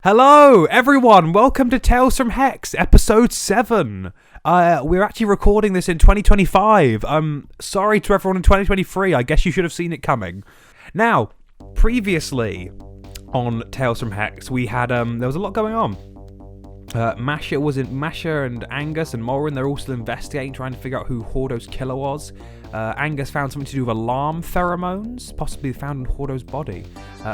Hello, everyone. Welcome to Tales from HEX, episode 7. We're actually recording this in 2025. Sorry to everyone in 2023. I guess you should have seen it coming. Now, previously on Tales from HEX, we had there was a lot going on. Masha and Angus and Molrin. They're all still investigating, trying to figure out who Hordo's killer was. Angus found something to do with alarm pheromones, possibly found in Hordo's body.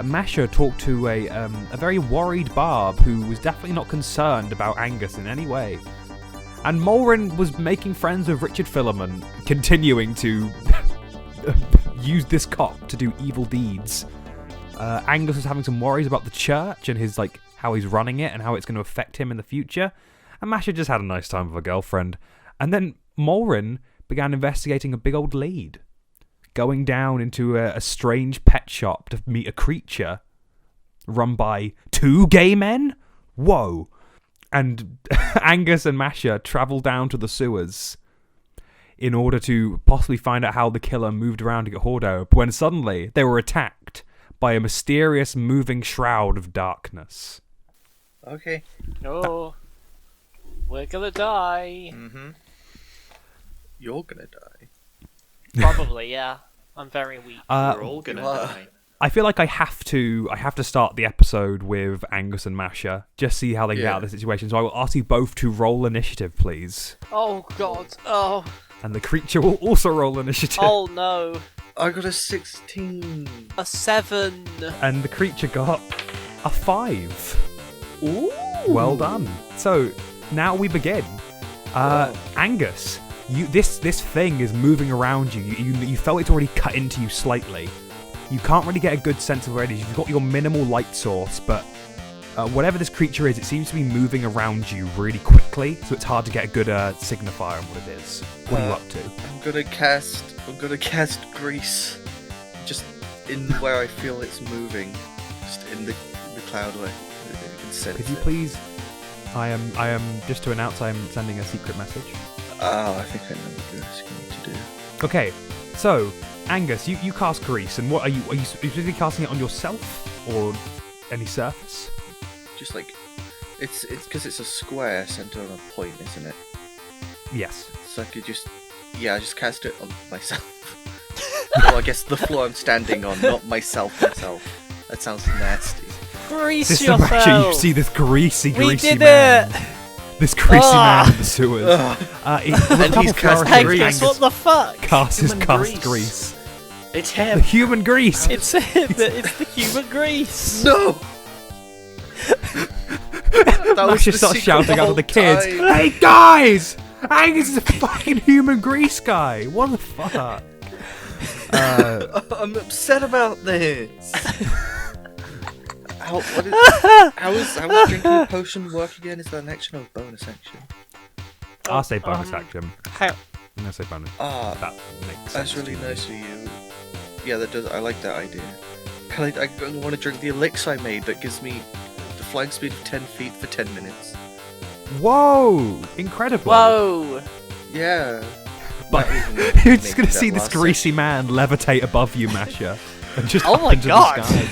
Masha talked to a very worried Barb who was definitely not concerned about Angus in any way. And Molrin was making friends with Richard Filament, continuing to use this cop to do evil deeds. Angus was having some worries about the church and his how he's running it and how it's going to affect him in the future. And Masha just had a nice time with her girlfriend. And then Molrin began investigating a big old lead, going down into a strange pet shop to meet a creature run by 2 gay men? Whoa. And Angus and Masha travel down to the sewers in order to possibly find out how the killer moved around to get Hordo, when suddenly they were attacked by a mysterious moving shroud of darkness. Okay. Oh, we're gonna die. Mm-hmm. You're gonna die. Probably, yeah. I'm very weak. We're all gonna die. I feel like I have to start the episode with Angus and Masha, just see how they get out of the situation. So I will ask you both to roll initiative, please. Oh god. Oh. And the creature will also roll initiative. Oh no. I got a 16. A 7. And the creature got a 5. Ooh. Well done. So now we begin. Angus, this thing is moving around you. You felt it's already cut into you slightly. You can't really get a good sense of where it is. You've got your minimal light source, but whatever this creature is, it seems to be moving around you really quickly, so it's hard to get a good signifier on what it is. What are you up to? I'm gonna cast grease, just in where I feel it's moving, just in the cloud where you can sense Could you it. please? I am just to announce I'm sending a secret message. Oh, I think I know what you're asking me to do. Okay, so Angus, you cast grease, and what are you specifically casting it on yourself or any surface? Just it's because it's a square centered on a point, isn't it? Yes. So I could just cast it on myself. Well, I guess the floor I'm standing on, not myself. That sounds nasty. Grease Just yourself. imagine you see this greasy We did man. it. This greasy man in the sewers. And he's cast grease. Angus, what the fuck? Cast grease. It's The him. human grease. It's him. It's the human grease. No. Masha starts shouting out at the kids. Hey guys! Angus is a fucking human grease guy. What the fuck? I'm upset about this. How is drinking a potion work again? Is that an action or a bonus action? I'll say bonus action. How? I'm gonna say bonus. That makes sense. That's really nice of you. Yeah, that does. I like that idea. I want to drink the elixir I made that gives me the flying speed of 10 feet for 10 minutes. Whoa! Incredible. Whoa. Yeah. But you're just gonna see this greasy man levitate above you, Masha, and just Oh up my into God. the sky.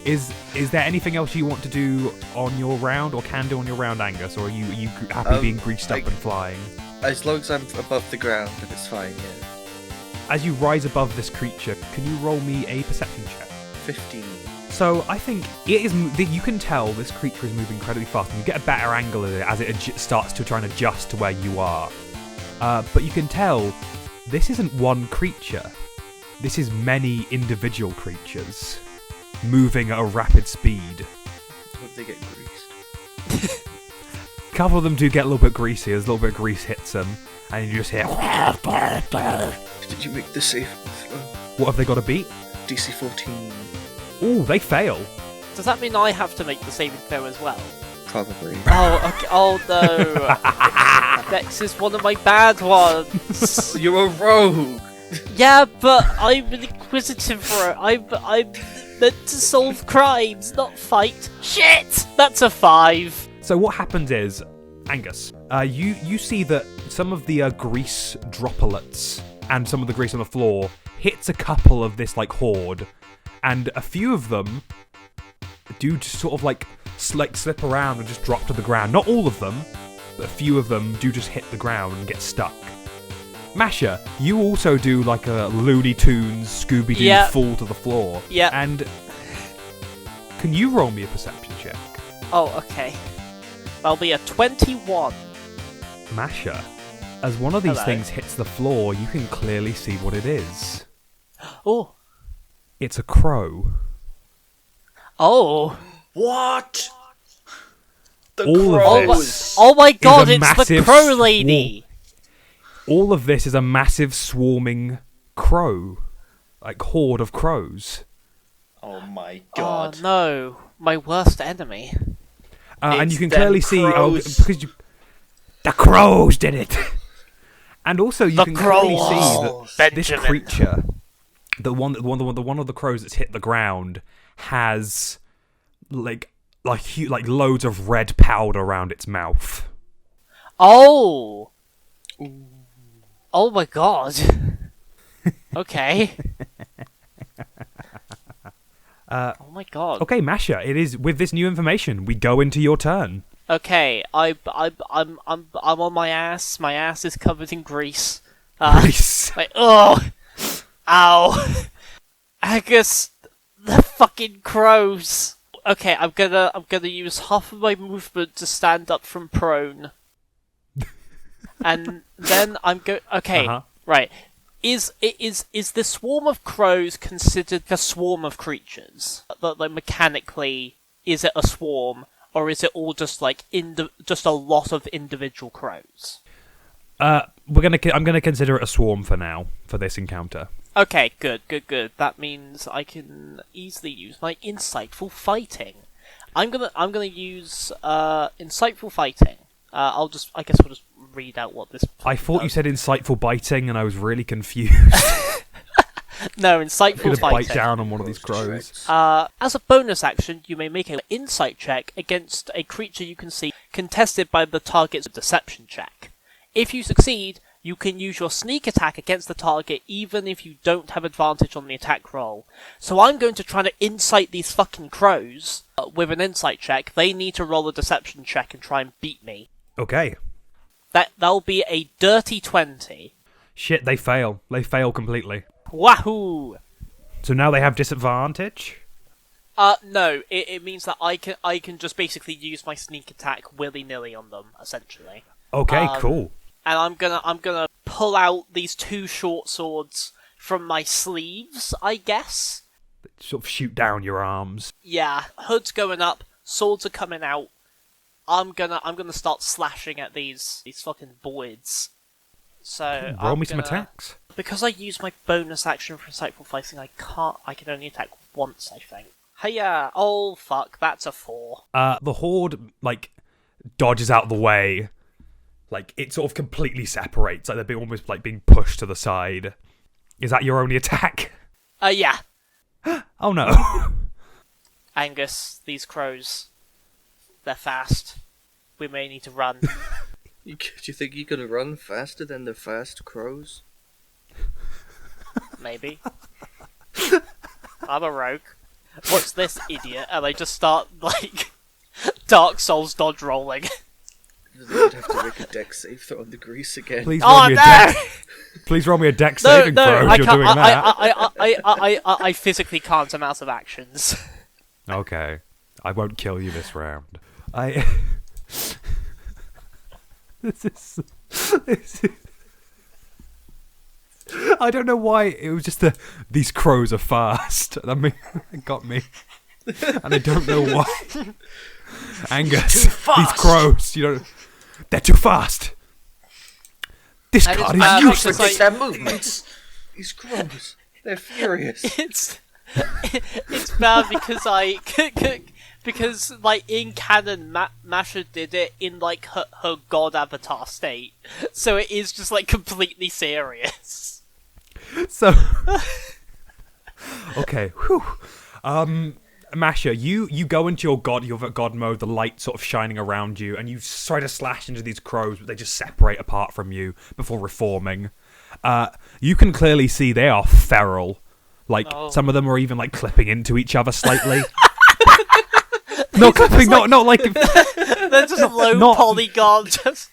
Is there anything else you want to do on your round, or can do on your round, Angus, or are you happy being greased up and flying? As long as I'm above the ground, then it's fine. Yeah. As you rise above this creature, can you roll me a perception check? 15. So I think it is. You can tell this creature is moving incredibly fast, and you get a better angle at it as it starts to try and adjust to where you are. But you can tell this isn't one creature. This is many individual creatures moving at a rapid speed. Hope they get greased. A couple of them do get a little bit greasy as a little bit of grease hits them, and you just hear. Did you make the safe throw? What have they got to beat? DC 14. Ooh, they fail. Does that mean I have to make the saving throw as well? Probably. Oh, okay. Oh no. Dex is one of my bad ones. You're a rogue. Yeah, but I'm an inquisitive rogue. I'm meant to solve crimes, not fight. Shit! That's a 5. So what happens is, Angus, you see that some of the grease droplets and some of the grease on the floor hits a couple of this horde, and a few of them do just sort of like slip around and just drop to the ground. Not all of them, but a few of them do just hit the ground and get stuck. Masha, you also do like a Looney Tunes Scooby-Doo fall to the floor. Yeah. And can you roll me a perception check? Oh, okay. That'll be a 21. Masha, as one of these Hello. things hits the floor, you can clearly see what it is. Oh. It's a crow. Oh. What? The All of crows. this Oh my god, is a it's the massive crow lady! All of this is a massive swarming crow. Like, horde of crows. Oh my god. Oh no, my worst enemy. And It's you can them clearly see... crows. because the crows did it! And also, you The can clearly crows. see that this Benjamin. creature, the one of the crows that's hit the ground, has like loads of red powder around its mouth. Oh! Oh my god. Okay. Oh my god. Okay, Masha, it is with this new information. We go into your turn. Okay, I'm on my ass. My ass is covered in grease. Nice. Like, oh, ow, Angus, the fucking crows. Okay, I'm gonna use half of my movement to stand up from prone, and then Okay, Uh-huh. right. Is the swarm of crows considered a swarm of creatures? Like mechanically, is it a swarm, or is it all just like just a lot of individual crows? I'm gonna consider it a swarm for now for this encounter. Okay, good. That means I can easily use my insightful fighting. I'm gonna use insightful fighting. I guess we'll just read out what this. I thought you does. said insightful biting, and I was really confused. No, insightful Gonna fighting. bite down on one of these crows. As a bonus action, you may make an insight check against a creature you can see, contested by the target's deception check. If you succeed, you can use your sneak attack against the target even if you don't have advantage on the attack roll. So I'm going to try to insight these fucking crows with an insight check. They need to roll a deception check and try and beat me. Okay. That'll be a dirty 20. Shit, they fail. They fail completely. Wahoo! So now they have disadvantage? No, it means that I can just basically use my sneak attack willy-nilly on them, essentially. Okay, cool. And I'm gonna pull out these two short swords from my sleeves, I guess. Sort of shoot down your arms. Yeah, hood's going up, swords are coming out. I'm gonna start slashing at these fucking boys. So Roll I'm me some gonna- attacks. Because I use my bonus action for insightful fighting, I can only attack once, I think. Hiya! Oh fuck, that's a 4. The horde, like, dodges out of the way. Like, it sort of completely separates. Like, they're almost, like, being pushed to the side. Is that your only attack? Yeah. Oh, no. Angus, these crows, they're fast. We may need to run. Do you think you can run faster than the fast crows? Maybe. I'm a rogue. What's this idiot? And they just start, like, Dark Souls dodge rolling. They would have to make a dex save throw on the grease again. Please roll Oh me a no! dex. Please roll me a dex saving throw I if you're can't. doing that. I physically can't. I'm out of actions. Okay. I won't kill you this round. This is... I don't know why. It was just these crows are fast. I mean, it got me. And I don't know why. Angus, Too fast. these crows, they're too fast. This And card it's is bad useless. because Their movements. These crows. They're furious. It's bad because because like in canon, Masha did it in like her god avatar state, so it is just like completely serious. So, okay, whew. Masha, you go into your god mode, the light sort of shining around you, and you try to slash into these crows, but they just separate apart from you before reforming. You can clearly see they are feral. Like, some of them are even, like, clipping into each other slightly. Not clipping, not like... They're just low not- polygon, just...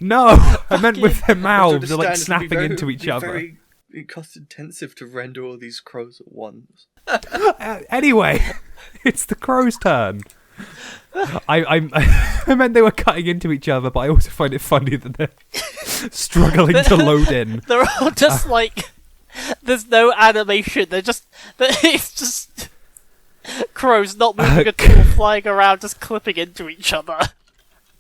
No, I meant with their You have to mouths, they're like understand, it'd be snapping into each other. Very cost intensive to render all these crows at once. Anyway, it's the crow's turn. I meant they were cutting into each other, but I also find it funny that they're struggling to load in. They're all just like... There's no animation, it's just... Crows not moving at all, flying around, just clipping into each other.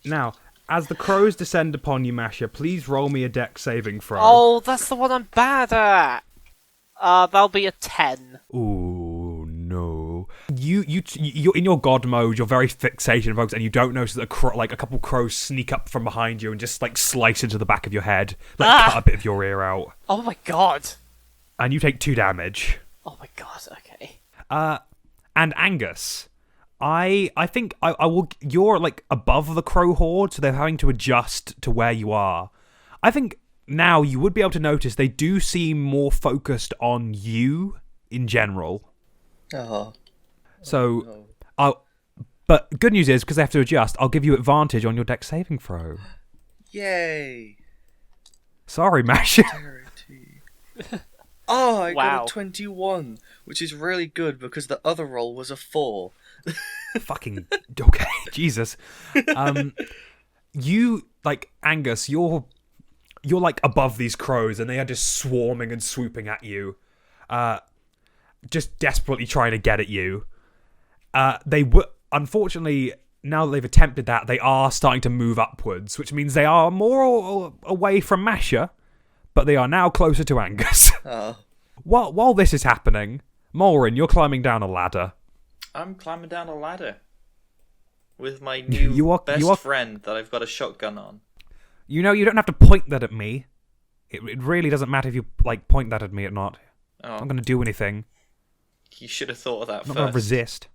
Now, as the crows descend upon you, Masha, please roll me a dex saving throw. Oh, that's the one I'm bad at. That'll be a 10. Ooh, no. You're in your god mode. You're very fixation focused, and you don't notice that a couple crows sneak up from behind you and just like slice into the back of your head, cut a bit of your ear out. Oh my god. And you take 2 damage. Oh my god. Okay. And Angus, I think I will. You're like above the crow horde, so they're having to adjust to where you are. I think now you would be able to notice they do seem more focused on you in general. Oh. So, but good news is because they have to adjust, I'll give you advantage on your dex saving throw. Yay! Sorry, Masha. Dexterity. Oh, I Wow. got a 21, which is really good because the other roll was a 4. Fucking okay, Jesus. You like Angus. You're like above these crows, and they are just swarming and swooping at you, just desperately trying to get at you. They unfortunately, now that they've attempted that, they are starting to move upwards, which means they are more away from Masha, but they are now closer to Angus. Oh. While this is happening, Molrin, you're climbing down a ladder. I'm climbing down a ladder with my new best friend that I've got a shotgun on. You know, you don't have to point that at me. It really doesn't matter if you like point that at me or not. Oh, I'm not going to do anything. you should have thought of that I'm not going first. to resist.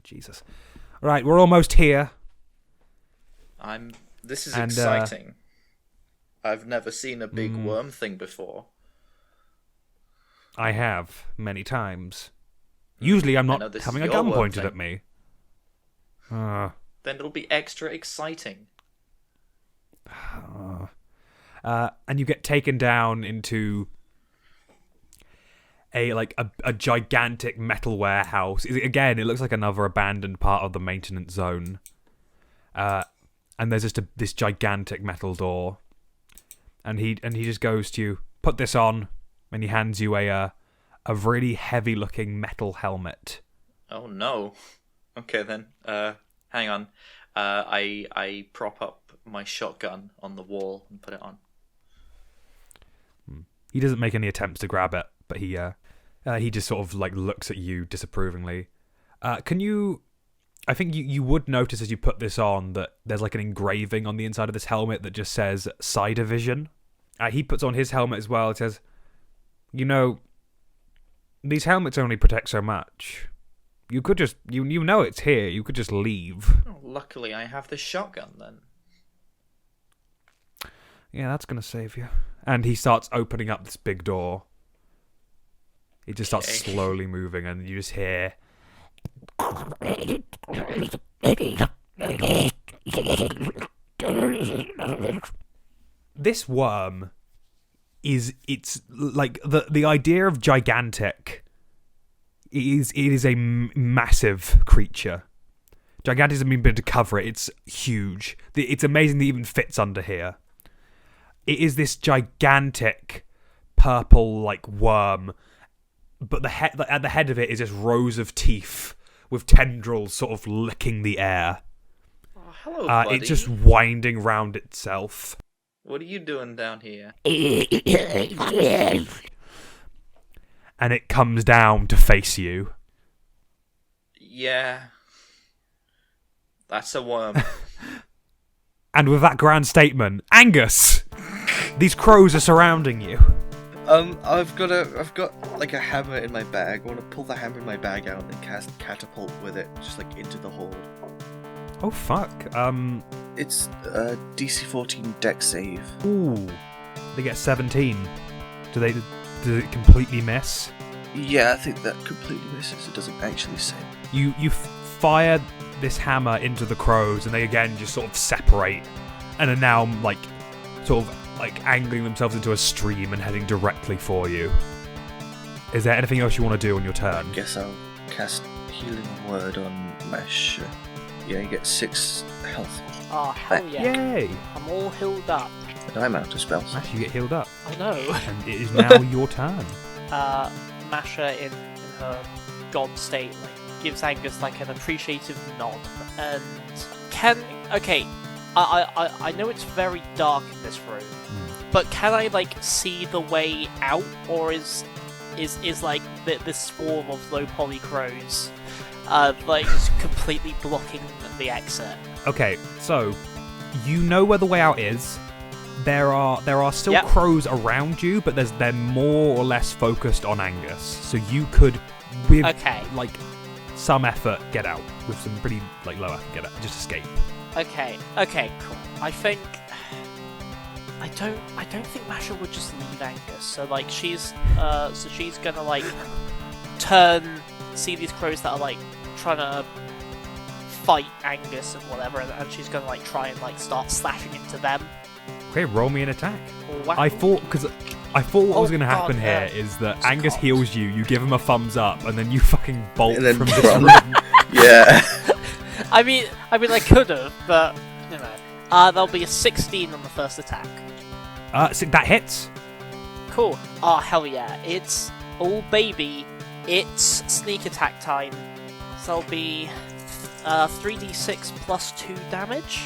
Jesus. Right, we're almost here. This is And, exciting. I've never seen a big worm thing before. I have many times. Usually I'm I know not this having is a your gun worm pointed thing. at me. Then it'll be extra exciting. And you get taken down into a gigantic metal warehouse. Again, it looks like another abandoned part of the maintenance zone. And there's just this gigantic metal door. And he just goes to you, put this on, and he hands you a really heavy looking metal helmet. Oh no. Okay then. Hang on. I prop up my shotgun on the wall and put it on. He doesn't make any attempts to grab it, but he just sort of like looks at you disapprovingly. Can you? I think you would notice as you put this on that there's like an engraving on the inside of this helmet that just says Cider Vision. He puts on his helmet as well. It says, you know, these helmets only protect so much. You could just, you know it's here. You could just leave. Oh, luckily, I have the shotgun then. Yeah, that's going to save you. And he starts opening up this big door. He just starts slowly moving, and you just hear... This worm it's like the idea of gigantic it is a massive creature. Gigantic doesn't mean able to cover it. It's huge. It's amazing that it even fits under here. It is this gigantic purple like worm, but at the head of it is just rows of teeth with tendrils sort of licking the air. Oh, hello, buddy. It's just winding round itself. What are you doing down here? And it comes down to face you. Yeah. That's a worm. And with that grand statement, Angus, these crows are surrounding you. I've got like a hammer in my bag. I want to pull the hammer in my bag out and cast catapult with it, just like into the horde. Oh fuck. It's DC 14 dex save. Ooh. They get 17. Does it completely miss? Yeah, I think that completely misses. It doesn't actually say. You fire this hammer into the crows, and they again just sort of separate, and are now like sort of like angling themselves into a stream and heading directly for you. Is there anything else you want to do on your turn? I guess I'll cast Healing Word on Masha. Yeah, you get 6 health. Oh, hell yeah. Yay! I'm all healed up. And I'm out of spells. Masha, you get healed up. I know. And it is now your turn. Masha, in her god state, like, gives Angus like an appreciative nod, and I know it's very dark in this room, but can I like see the way out, or is like this swarm of low poly crows like just completely blocking the exit? Okay, so you know where the way out is. There are still crows around you, but they're more or less focused on Angus. So you could, with like some effort, get out. With some pretty like low effort, get out. Just escape. Okay, cool. I don't think Masha would just leave Angus. So like she's gonna like turn, see these crows that are like trying to fight Angus and whatever, and she's gonna like try and like start slashing into them. Okay, roll me an attack. Wow. I thought what was going to happen here is that Angus heals you, you give him a thumbs up, and then you fucking bolt from this room. Yeah. I mean, I could have, but you know, there'll be a 16 on the first attack. So that hits. Cool. Oh hell yeah! It's baby. It's sneak attack time. So there'll be 3d6 plus 2 damage.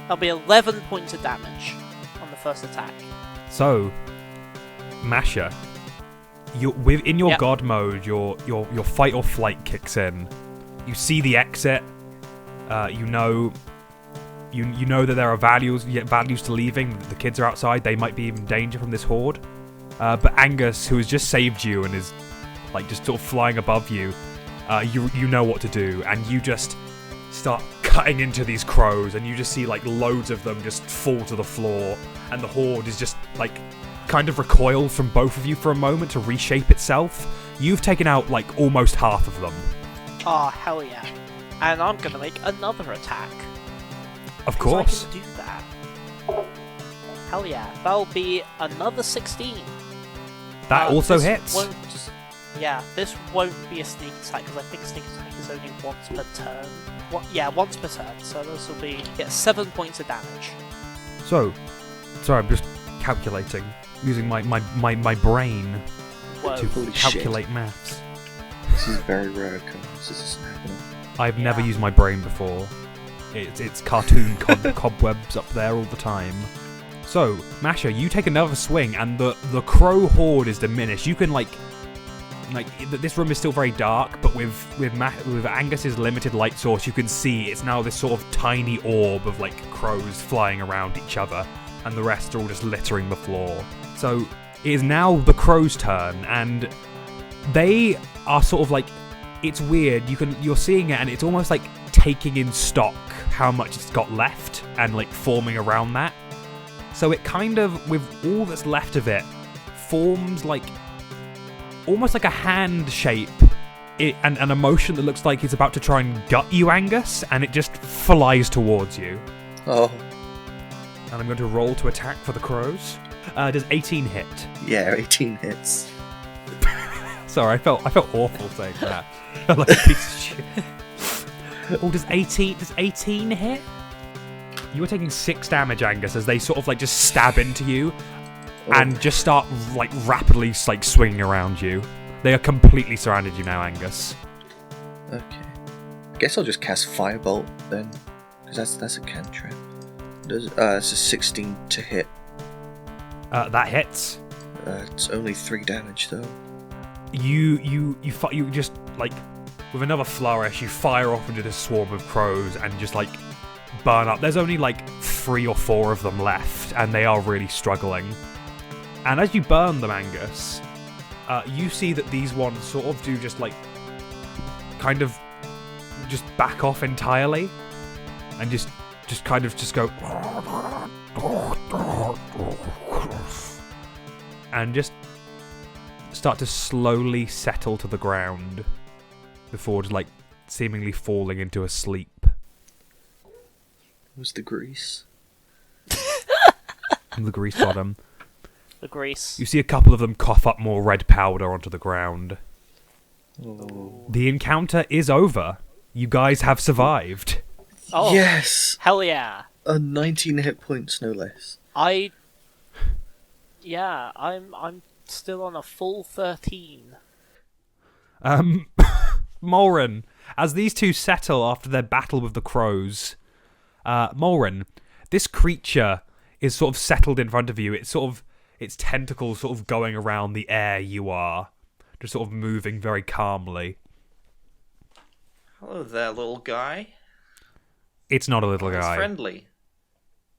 That'll be 11 points of damage on the first attack. So, Masha, in your god mode, your fight or flight kicks in. You see the exit. You know that there are values to leaving. The kids are outside. They might be in danger from this horde. But Angus, who has just saved you and is like just sort of flying above you, you know what to do, and you just start cutting into these crows, and you just see like loads of them just fall to the floor, and the horde is just like kind of recoiled from both of you for a moment to reshape itself. You've taken out like almost half of them. Oh hell yeah! And I'm gonna make another attack. Of course. I can do that. Hell yeah! That'll be another 16. That also hits. This won't be a sneak attack because I think sneak attack is only once per turn. Once per turn. So this will be 7 points of damage. So, sorry, I'm just calculating using my brain Whoa. to calculate maths. This is very rare occurrence. This isn't happening. I've never used my brain before. It's cartoon cobwebs up there all the time. So, Masha, you take another swing, and the crow horde is diminished. You can like this room is still very dark, but with Angus's limited light source, you can see it's now this sort of tiny orb of like crows flying around each other, and the rest are all just littering the floor. So it is now the crows' turn, and they are sort of like, it's weird. You're seeing it, and it's almost like taking in stock how much it's got left, and like forming around that. So it kind of, with all that's left of it, forms like almost like a hand shape, and an emotion that looks like it's about to try and gut you, Angus, and it just flies towards you. Oh. And I'm going to roll to attack for the crows. Does 18 hit? Yeah, 18 hits. Sorry, I felt awful saying that. Like a piece of shit. Oh, does 18 hit? You are taking 6 damage, Angus, as they sort of like just stab into you. And just start like rapidly like swinging around you. They are completely surrounded you now, Angus. Okay. I guess I'll just cast Firebolt then, because that's a cantrip. It's a 16 to hit. That hits. It's only 3 damage though. You just like with another flourish, you fire off into this swarm of crows and just like burn up. There's only like 3 or 4 of them left, and they are really struggling. And as you burn them, Angus, you see that these ones sort of do just like kind of just back off entirely, and just kind of just go and just start to slowly settle to the ground before just, like, seemingly falling into a sleep. Was the grease? The grease bottom. The grease. You see a couple of them cough up more red powder onto the ground. Oh. The encounter is over. You guys have survived. Oh, Yes! hell yeah. 19 hit points, no less. I'm still on a full 13. Molrin, as these two settle after their battle with the crows, Molrin, this creature is sort of settled in front of you. It's sort of, its tentacles sort of going around the air you are, just sort of moving very calmly. Hello there, little guy. It's not a little He's guy. friendly.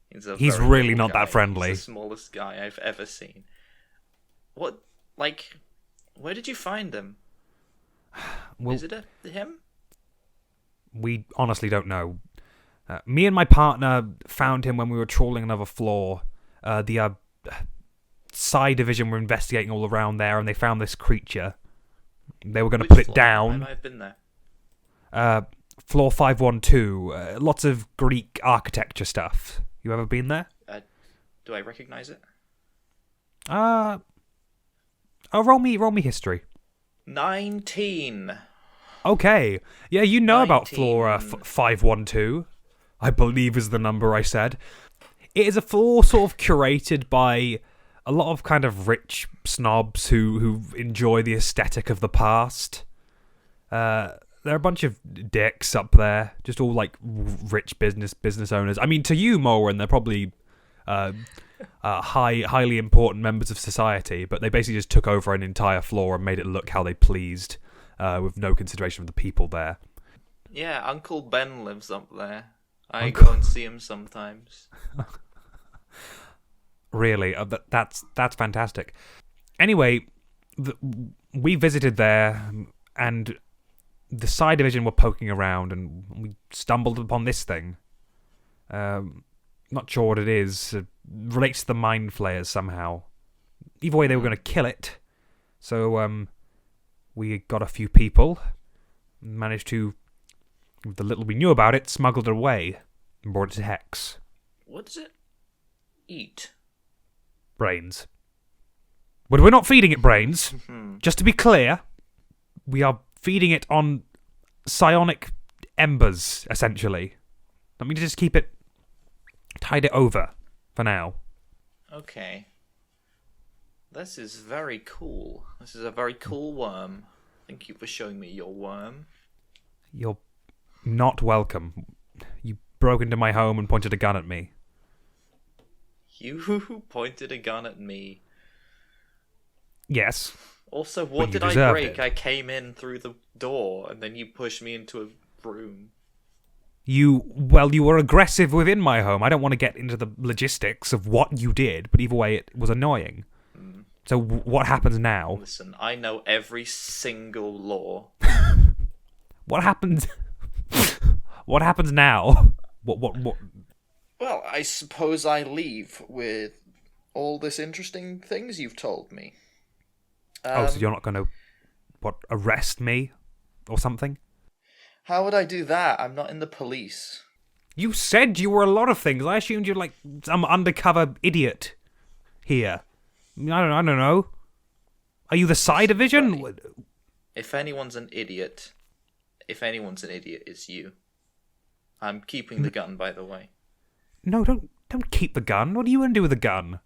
He's very really little not guy. that friendly. He's the smallest guy I've ever seen. What, like, where did you find him? Well, Is it him? we honestly don't know. Me and my partner found him when we were trawling another floor. The Psi division were investigating all around there, and they found this creature. They were going to put it floor? down. I've been there. Floor 512. Lots of Greek architecture stuff. You ever been there? Do I recognize it? Roll me history. 19. Okay. Yeah, you know about 19. floor 512. I believe is the number I said. It is a floor sort of curated by a lot of kind of rich snobs who enjoy the aesthetic of the past. There are a bunch of dicks up there, just all like rich business owners. I mean, to you, Molrin, they're probably highly important members of society, but they basically just took over an entire floor and made it look how they pleased, with no consideration of the people there. Yeah, Uncle Ben lives up there. I Uncle- go and see him sometimes. Really, that's fantastic. Anyway, we visited there, and the Psi division were poking around, and we stumbled upon this thing. Not sure what it is. It relates to the Mind Flayers somehow. Either way, they were going to kill it. So we got a few people, managed to, with the little we knew about it, smuggled it away and brought it to HEX. What does it eat? Brains. But we're not feeding it brains. Just to be clear, we are feeding it on psionic embers, essentially. Let me just keep it, tide it over for now. Okay. This is very cool. This is a very cool worm. Thank you for showing me your worm. You're not welcome. You broke into my home and pointed a gun at me. You pointed a gun at me. Yes. Also, Well, what you did I deserved break? it. I came in through the door, and then you pushed me into a room. You were aggressive within my home. I don't want to get into the logistics of what you did, but either way, it was annoying. So what happens now? Listen, I know every single law. What happens? What happens now? What? Well, I suppose I leave with all this interesting things you've told me. So you're not going to, arrest me or something? How would I do that? I'm not in the police. You said you were a lot of things. I assumed you're like some undercover idiot here. I don't know. Are you the Psi division? Right. If anyone's an idiot, it's you. I'm keeping the gun, by the way. No, don't keep the gun. What are you going to do with the gun?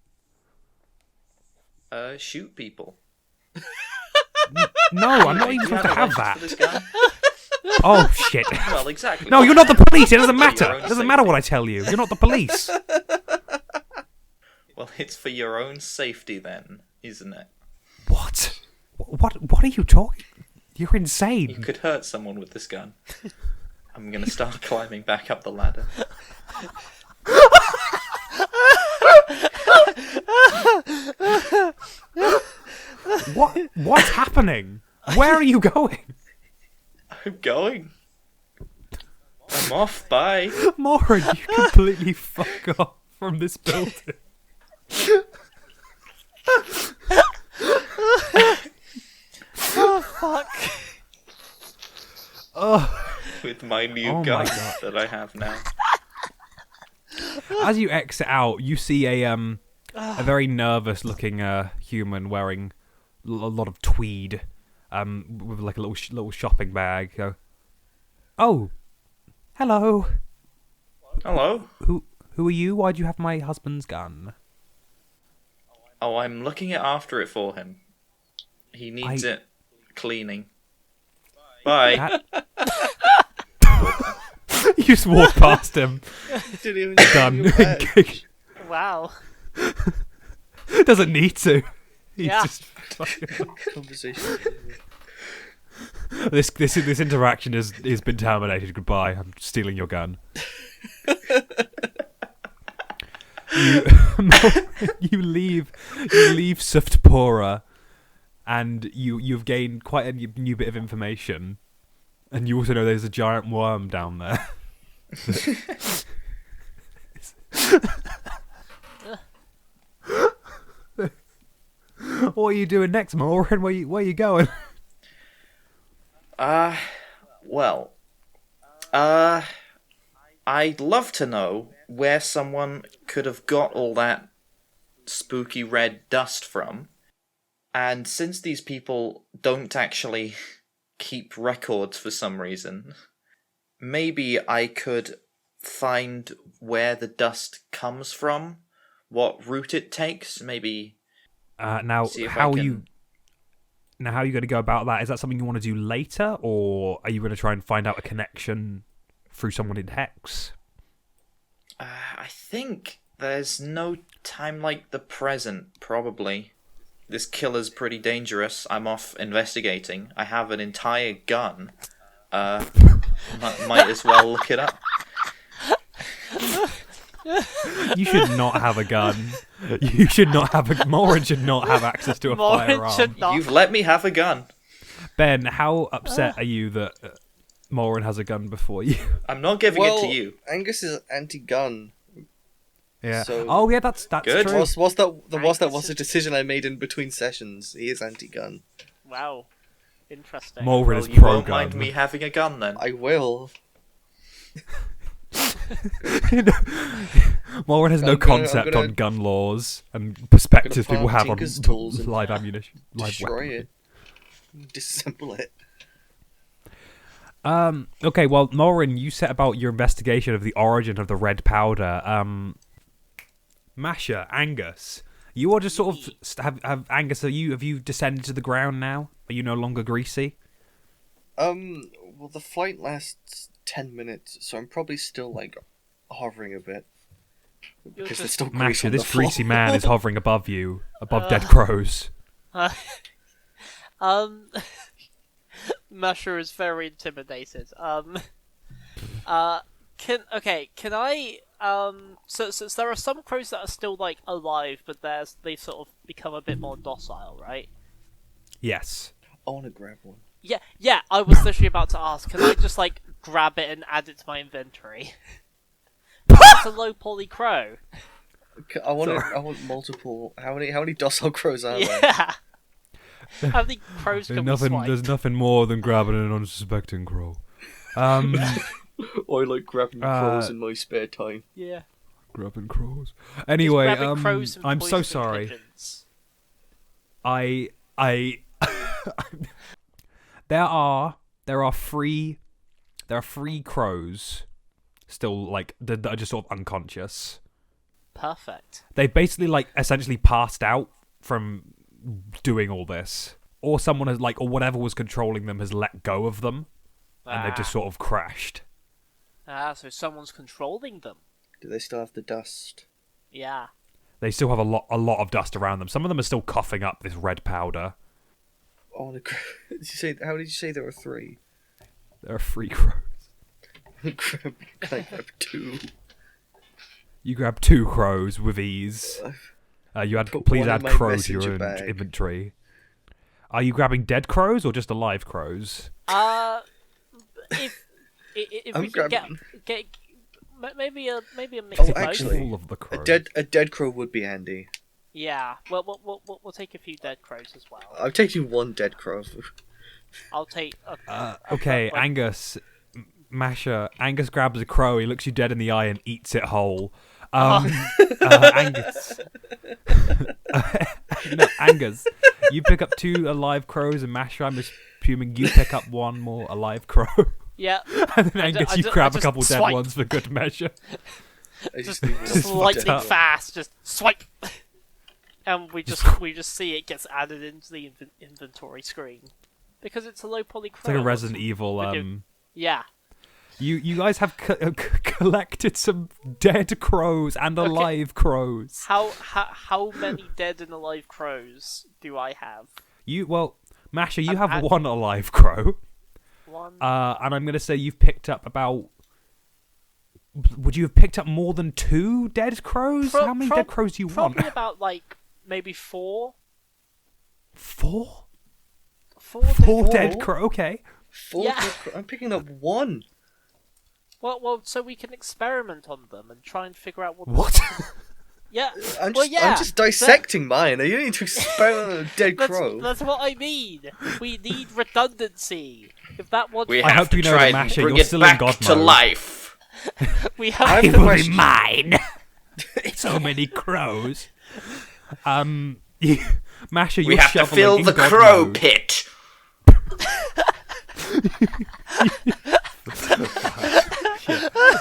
Shoot people. No, I'm not Do even you supposed to a have license that. for this gun? Oh, shit. Well, exactly. No, you're not the police. It doesn't For your matter. own It doesn't matter safety. what I tell you. You're not the police. Well, it's for your own safety then, isn't it? What? What are you talking? You're You insane. could hurt someone with this gun. I'm gonna start climbing back up the ladder. What's happening? Where are you going? I'm going. I'm off, bye. Molrin, you completely fuck off from this building. fuck? Oh. With my new Oh my gun God. that I have now. As you exit out, you see a very nervous-looking human wearing a lot of tweed, with like a little shopping bag. Go, oh, hello. Hello. Who are you? Why do you have my husband's gun? Oh, I'm looking after it for him. He needs it cleaning. Bye. You just walk past him. Didn't even Done. Wow. Doesn't need to. He's Yeah. just conversation. this interaction has been terminated. Goodbye. I'm stealing your gun. You leave Suftpora, and you've gained quite a new bit of information, and you also know there's a giant worm down there. What are you doing next, Molrin? Where you going? Well, I'd love to know where someone could have got all that spooky red dust from. And since these people don't actually keep records for some reason, maybe I could find where the dust comes from, what route it takes, maybe. Now, See if how I are can- you? Now, how are you going to go about that? Is that something you want to do later, or are you going to try and find out a connection through someone in HEX? I think there's no time like the present, probably. This killer's pretty dangerous. I'm off investigating. I have an entire gun. Might as well look it up. You should not have a gun. You should not have a. Molrin should not have access to a Molrin firearm. should not. You've let me have a gun. Ben, how upset are you that Molrin has a gun before you? I'm not giving it to you. Angus is anti-gun. Yeah. So- Oh yeah, that's Good. true. Was Angus a is- decision I made in between sessions. He is anti-gun. Wow. Interesting. Molrin Well, is you pro won't gun. mind me having a gun then. I will. Molrin has no I'm gonna- concept I'm gonna- on gun laws and perspectives I'm people gonna have farm on Tinker's tools and live ammunition. Live Destroy weapons. it. Disassemble it. Okay, well, Molrin, you set about your investigation of the origin of the red powder. Masha, Angus, you are just sort of have Angus. Have you descended to the ground now? Are you no longer greasy? Well, the flight lasts 10 minutes, so I'm probably still, like, hovering a bit. Because just- there's still grease Masha, on the this greasy floor. man is hovering above you, above dead crows. Masha is very intimidated. Can I so there are some crows that are still like alive, but they sort of become a bit more docile, right? Yes. I want to grab one. Yeah, I was literally about to ask, can I just like grab it and add it to my inventory? It's a low poly crow. I want multiple. How many docile crows are there? Yeah. How many crows can we swipe? There's nothing more than grabbing an unsuspecting crow. I like grabbing crows in my spare time. Yeah. Grabbing crows. Just Anyway, grabbing crows and I'm so poisoning sorry. pigeons. I there are three crows still like that are just sort of unconscious. Perfect. They basically like essentially passed out from doing all this, or someone has like, or whatever was controlling them has let go of them, and they've just sort of crashed. So someone's controlling them. Do they still have the dust? Yeah. They still have a lot of dust around them. Some of them are still coughing up this red powder. I want to. How did you say there were 3? There are 3 crows. Can I grab 2? You grab 2 crows with ease. Put Please one in add my crow to your messenger bag. inventory. Are you grabbing dead crows or just alive crows? If I'm we can grabbing- get maybe a mix Oh, of both. actually, All of the crows. A dead crow would be handy. Yeah. Well, we'll take a few dead crows as well. I'm taking 1 dead crow I'll take. Okay, like- Angus, Masha. Angus grabs a crow. He looks you dead in the eye and eats it whole. Angus. No, Angus, you pick up 2 alive crows, and Masha, I'm assuming you pick up 1 more alive crow. Yeah. And then Angus, you grab a couple dead swipe. ones for good measure. I just Just lightning up. fast, just swipe, and we just see it gets added into the inventory screen because it's a low poly crow. It's like a Resident Evil. Yeah. You guys have collected some dead crows and alive crows. How many dead and alive crows do I have? Masha, you have 1 alive crow. 1. And I'm gonna say you've picked up about. Would you have picked up more than 2 dead crows? How many dead crows do you want? Probably about maybe 4. 4? 4 dead crow. Okay. 4 Yeah. dead I'm picking up 1. Well, so we can experiment on them and try and figure out what. What? Yeah. I'm well, just, yeah. I'm just dissecting mine. You don't need to experiment on a dead crow. That's what I mean. We need redundancy. If that was, We I have hope to you know try that, and Masha, bring you're it still in back God to mode. life. we I have. have It a will be question. mine. So many crows. Masha, you're We have to shoveling fill in the God crow mode. pit.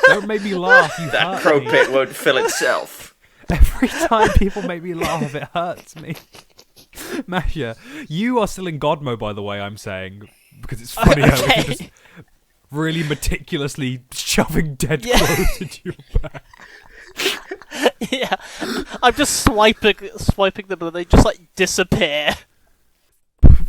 Don't make me laugh. You That hurt crow me. pit won't fill itself. Every time people make me laugh, it hurts me. Masha, you are still in God mode, by the way, I'm saying. Because it's funny how Okay. you're just really meticulously shoving dead Yeah. crows into your bag. Yeah, I'm just swiping them and they just disappear.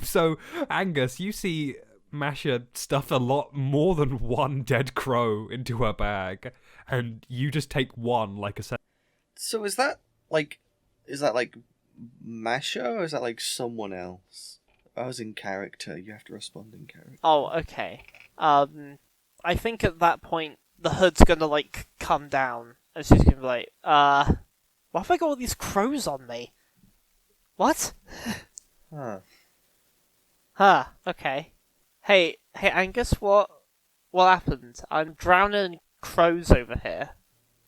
So, Angus, you see Masha stuff a lot more than 1 dead crow into her bag, and you just take 1 like a set. So is that Masha or is that someone else? I was in character. You have to respond in character. Oh, okay. I think at that point the hood's gonna come down and she's gonna be like, why have I got all these crows on me? What? Huh. Huh, okay. Hey Angus, what happened? I'm drowning in crows over here.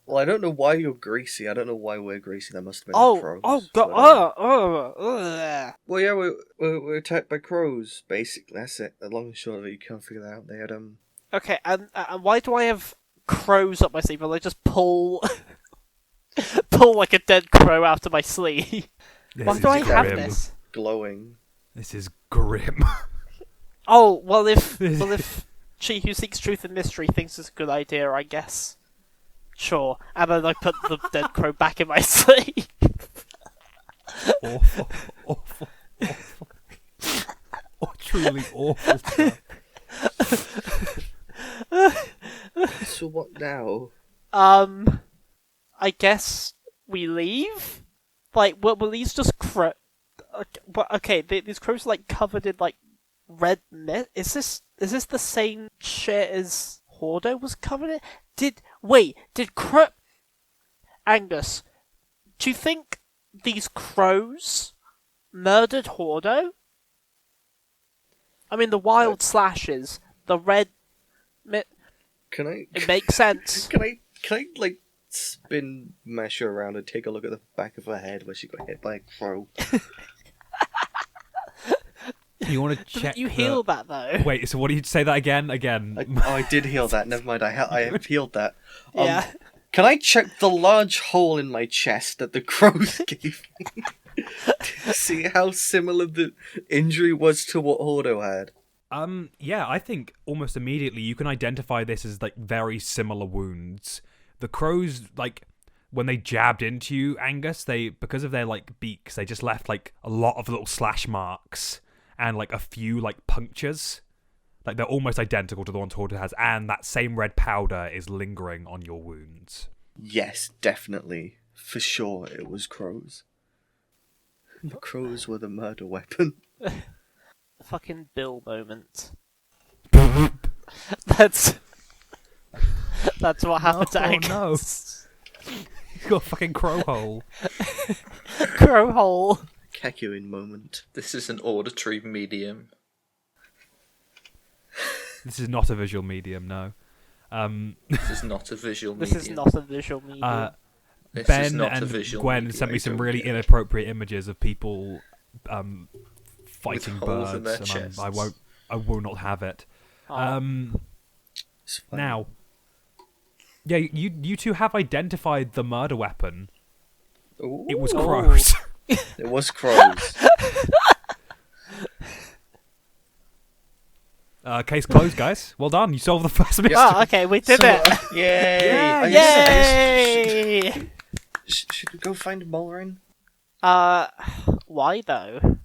Well, I don't know why you're greasy. I don't know why we're greasy. That must have been Oh, crows. God, but, well, yeah, we're attacked by crows, basically. That's it. The long and short of it, you can't figure that out. They had, Okay, and why do I have crows up my sleeve? Will I just pull a dead crow out of my sleeve? Why This do I is have grim. this? glowing. This is grim. Oh, well if she who seeks truth and mystery thinks it's a good idea, I guess. Sure. And then I put the dead crow back in my sleeve. Awful, awful, awful. Oh, truly awful stuff. So what now? I guess we leave? Will these just crow... Okay, these crows are covered in red mist. Is this the same shit as Hordo was covered in? Did Angus, do you think these crows murdered Hordo? I mean, the wild slashes, the red... Can I? It makes sense. Can I spin Masha around and take a look at the back of her head where she got hit by a crow? You want to check? You heal that though. Wait, so what do you say that again? I did heal that. Never mind. I have healed that. Yeah. Can I check the large hole in my chest that the crows gave me? To see how similar the injury was to what Hordo had. Yeah, I think almost immediately you can identify this as very similar wounds. The crows, when they jabbed into you, Angus, because of their beaks, they just left a lot of little slash marks and a few punctures. They're almost identical to the ones Hordo has, and that same red powder is lingering on your wounds. Yes, definitely. For sure it was crows. The crows were the murder weapon. Fucking Bill moment. That's what happened to Angus. You got a fucking crow hole. Crow hole. Kekuin moment. This is an auditory medium. This is not a visual medium, no. This is not a visual This medium. is not a visual medium. This is Ben not a and visual Gwen medium, sent me I some don't really get it. inappropriate images of people fighting holes in birds, their and chests. I will not have it. Aw. It's fine. Now, yeah, you two have identified the murder weapon. It was Ooh. crows. It was crows. Case closed, guys. Well done. You solved the first mystery. Oh, okay, we did So, it! Yay! Yeah, I guess- Yay! Should we go find Molrin? Why though?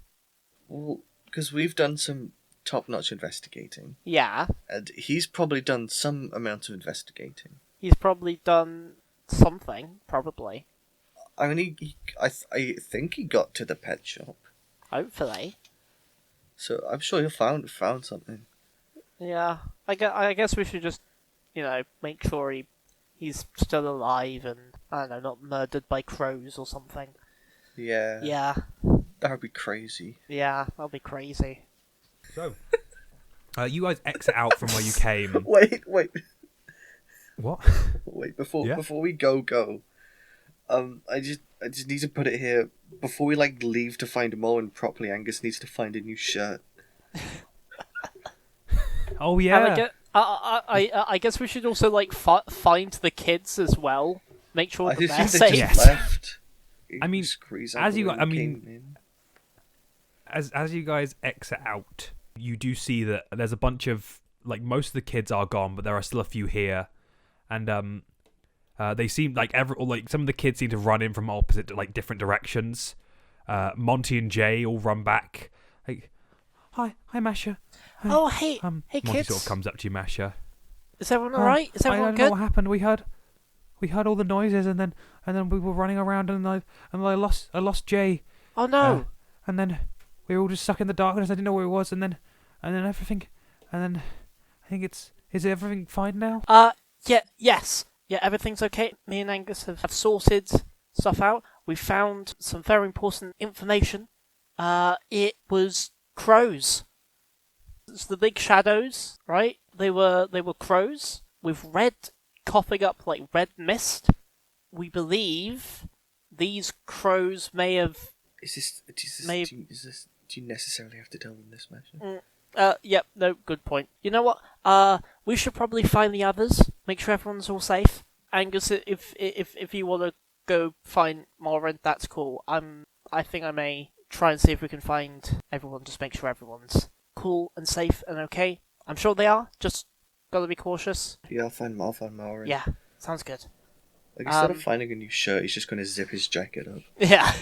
Well, because we've done some top-notch investigating, Yeah, and he's probably done some amount of investigating. he's probably done something, probably. I mean, I think he got to the pet shop, Hopefully. so I'm sure he found something. Yeah, I guess we should just, make sure he's still alive and, I don't know, not murdered by crows or something. Yeah, Yeah, that would be crazy. yeah, that'll be crazy. So, you guys exit out from where you came. Wait, What? before Yeah? before we go. I just need to put it here before we leave to find Molrin properly. Angus needs to find a new shirt. Oh And yeah. I guess we should also find the kids as well. Make sure I that just they're think they safe. just left. I mean, Screws as out you- where I we mean- came in. As you guys exit out, you do see that there's a bunch of most of the kids are gone, but there are still a few here, and they seem some of the kids seem to run in from opposite different directions. Monty and Jay all run back. Hi Masha. Oh, hey, hey Monty kids. sort of comes up to you, Masha. Is everyone alright? Is I everyone don't know good? what happened. We heard all the noises, and then we were running around, and I lost Jay, Oh no. and then we were all just stuck in the darkness. I didn't know where it was, and then everything, and then I think is everything fine now? Yes. Yeah, everything's okay. Me and Angus have sorted stuff out. We found some very important information. It was crows. It's the big shadows, right? They were crows with red coughing up like red mist. We believe these crows may have. Do you necessarily have to tell them this, Masha? Yep, no, good point. You know what? We should probably find the others. Make sure everyone's all safe. Angus, if you want to go find Molrin, that's cool. I think I may try and see if we can find everyone. Just make sure everyone's cool and safe and okay. I'm sure they are. Just gotta be cautious. Yeah, I'll find Molrin. Yeah, sounds good. Instead of finding a new shirt, he's just going to zip his jacket up. Yeah.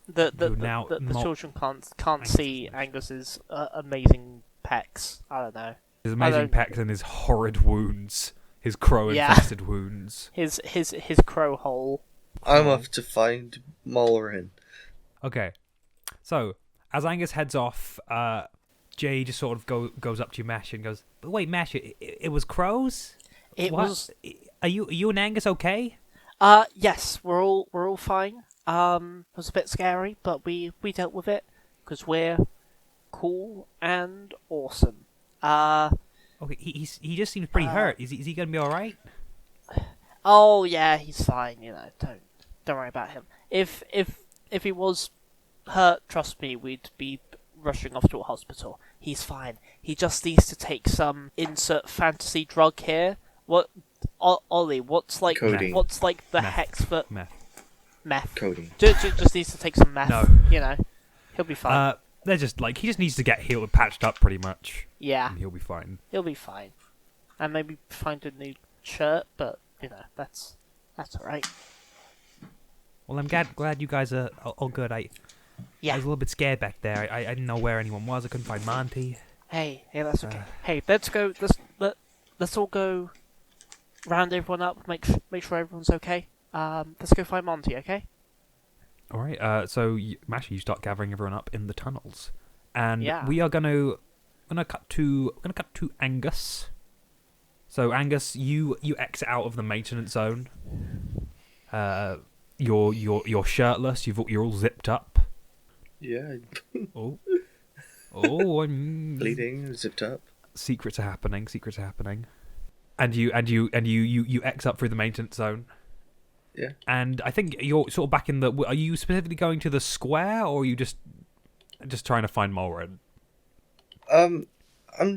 The Now, children can't see Angus's amazing pecs. I don't know. His amazing pecs and his horrid wounds, his crow-infested wounds. His crow hole. I'm off to find Molrin. Okay, so as Angus heads off, Jay just sort of goes up to Mash and goes, "But wait, Mash, it was crows? It What? was. Are you and Angus okay?" Yes, we're all fine. It was a bit scary, but we dealt with it because we're cool and awesome. Okay, he just seems pretty hurt. Is he gonna be all right? Oh yeah, he's fine. Don't worry about him. If he was hurt, trust me, we'd be rushing off to a hospital. He's fine. He just needs to take some insert fantasy drug here. What, Ollie? What's Codeine. what's the Meth. hex for meth? Codeine. Just needs to take some meth. No. He'll be fine. They're just he just needs to get healed and patched up pretty much. Yeah, And he'll be fine. he'll be fine. And maybe find a new shirt, but that's alright. Well, I'm glad you guys are all good. I Yeah. was a little bit scared back there. I didn't know where anyone was. I couldn't find Monty. Hey, that's okay. Hey, let's go. Let's all go round everyone up. Make sure everyone's okay. Let's go find Monty. Okay. All right. So Masha, you start gathering everyone up in the tunnels, and Yeah. we are gonna cut to Angus. So Angus, you exit out of the maintenance zone. You're shirtless. You're all zipped up. Yeah, Oh, I'm bleeding, zipped up. Secrets are happening. Secrets are happening. And you X up through the maintenance zone. Yeah. And I think you're sort of back in the. Are you specifically going to the square, or are you just trying to find Molrin? I'm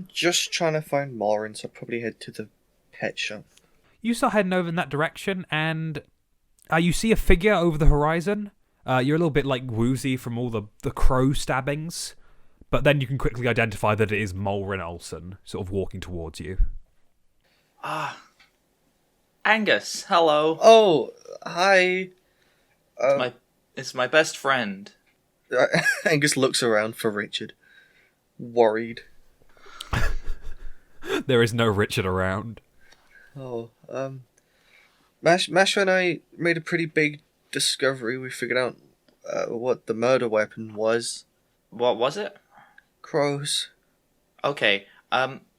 just trying to find Molrin, so I'll probably head to the pet shop. You start heading over in that direction, and you see a figure over the horizon. You're a little bit like woozy from all the crow stabbings, but then you can quickly identify that it is Molrin Olsen, sort of walking towards you. Angus, hello. Oh, hi. It's my best friend. Angus looks around for Richard, worried. There is no Richard around. Oh, Masha and I made a pretty big discovery. We figured out what the murder weapon was. What was it? Crows. Okay.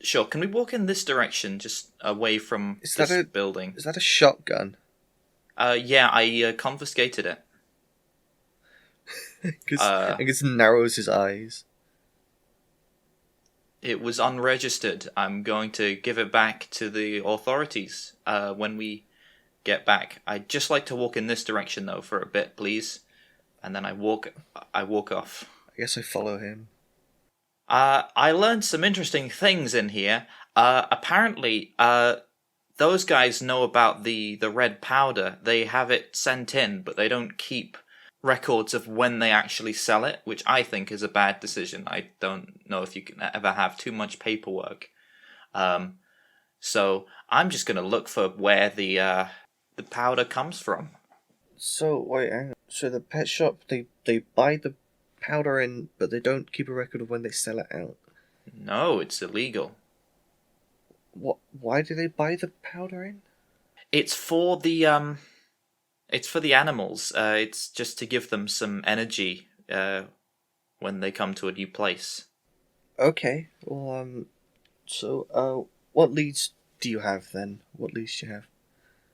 Sure. Can we walk in this direction, just away from this building? Is that a shotgun? Yeah, I confiscated it. Angus narrows his eyes. It was unregistered. I'm going to give it back to the authorities when we get back. I'd just like to walk in this direction, though, for a bit, please. And then I walk off. I guess I follow him. I learned some interesting things in here. Apparently, those guys know about the red powder. They have it sent in, but they don't keep records of when they actually sell it, which I think is a bad decision. I don't know if you can ever have too much paperwork. So I'm just going to look for where the powder comes from. So, wait, hang on. So the pet shop, they buy the powder in, but they don't keep a record of when they sell it out? No, it's illegal. What? Why do they buy the powder in? It's for the animals. It's just to give them some energy when they come to a new place. Okay. Well, so, what leads do you have then? What leads do you have?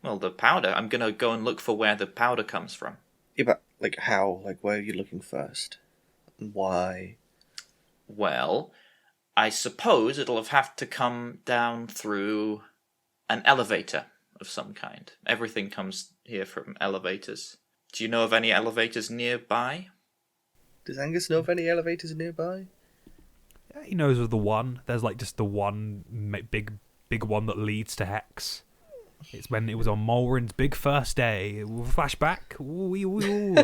Well, the powder. I'm gonna go and look for where the powder comes from. Yeah, but, like, how? Like, where are you looking first? And why? Well, I suppose it'll have to come down through an elevator of some kind. Everything comes here from elevators. Do you know of any elevators nearby? Does Angus know of any elevators nearby? Yeah, he knows of the one. There's like just the one big one that leads to Hex. It's when it was on Molrin's big first day. Flashback. Molrin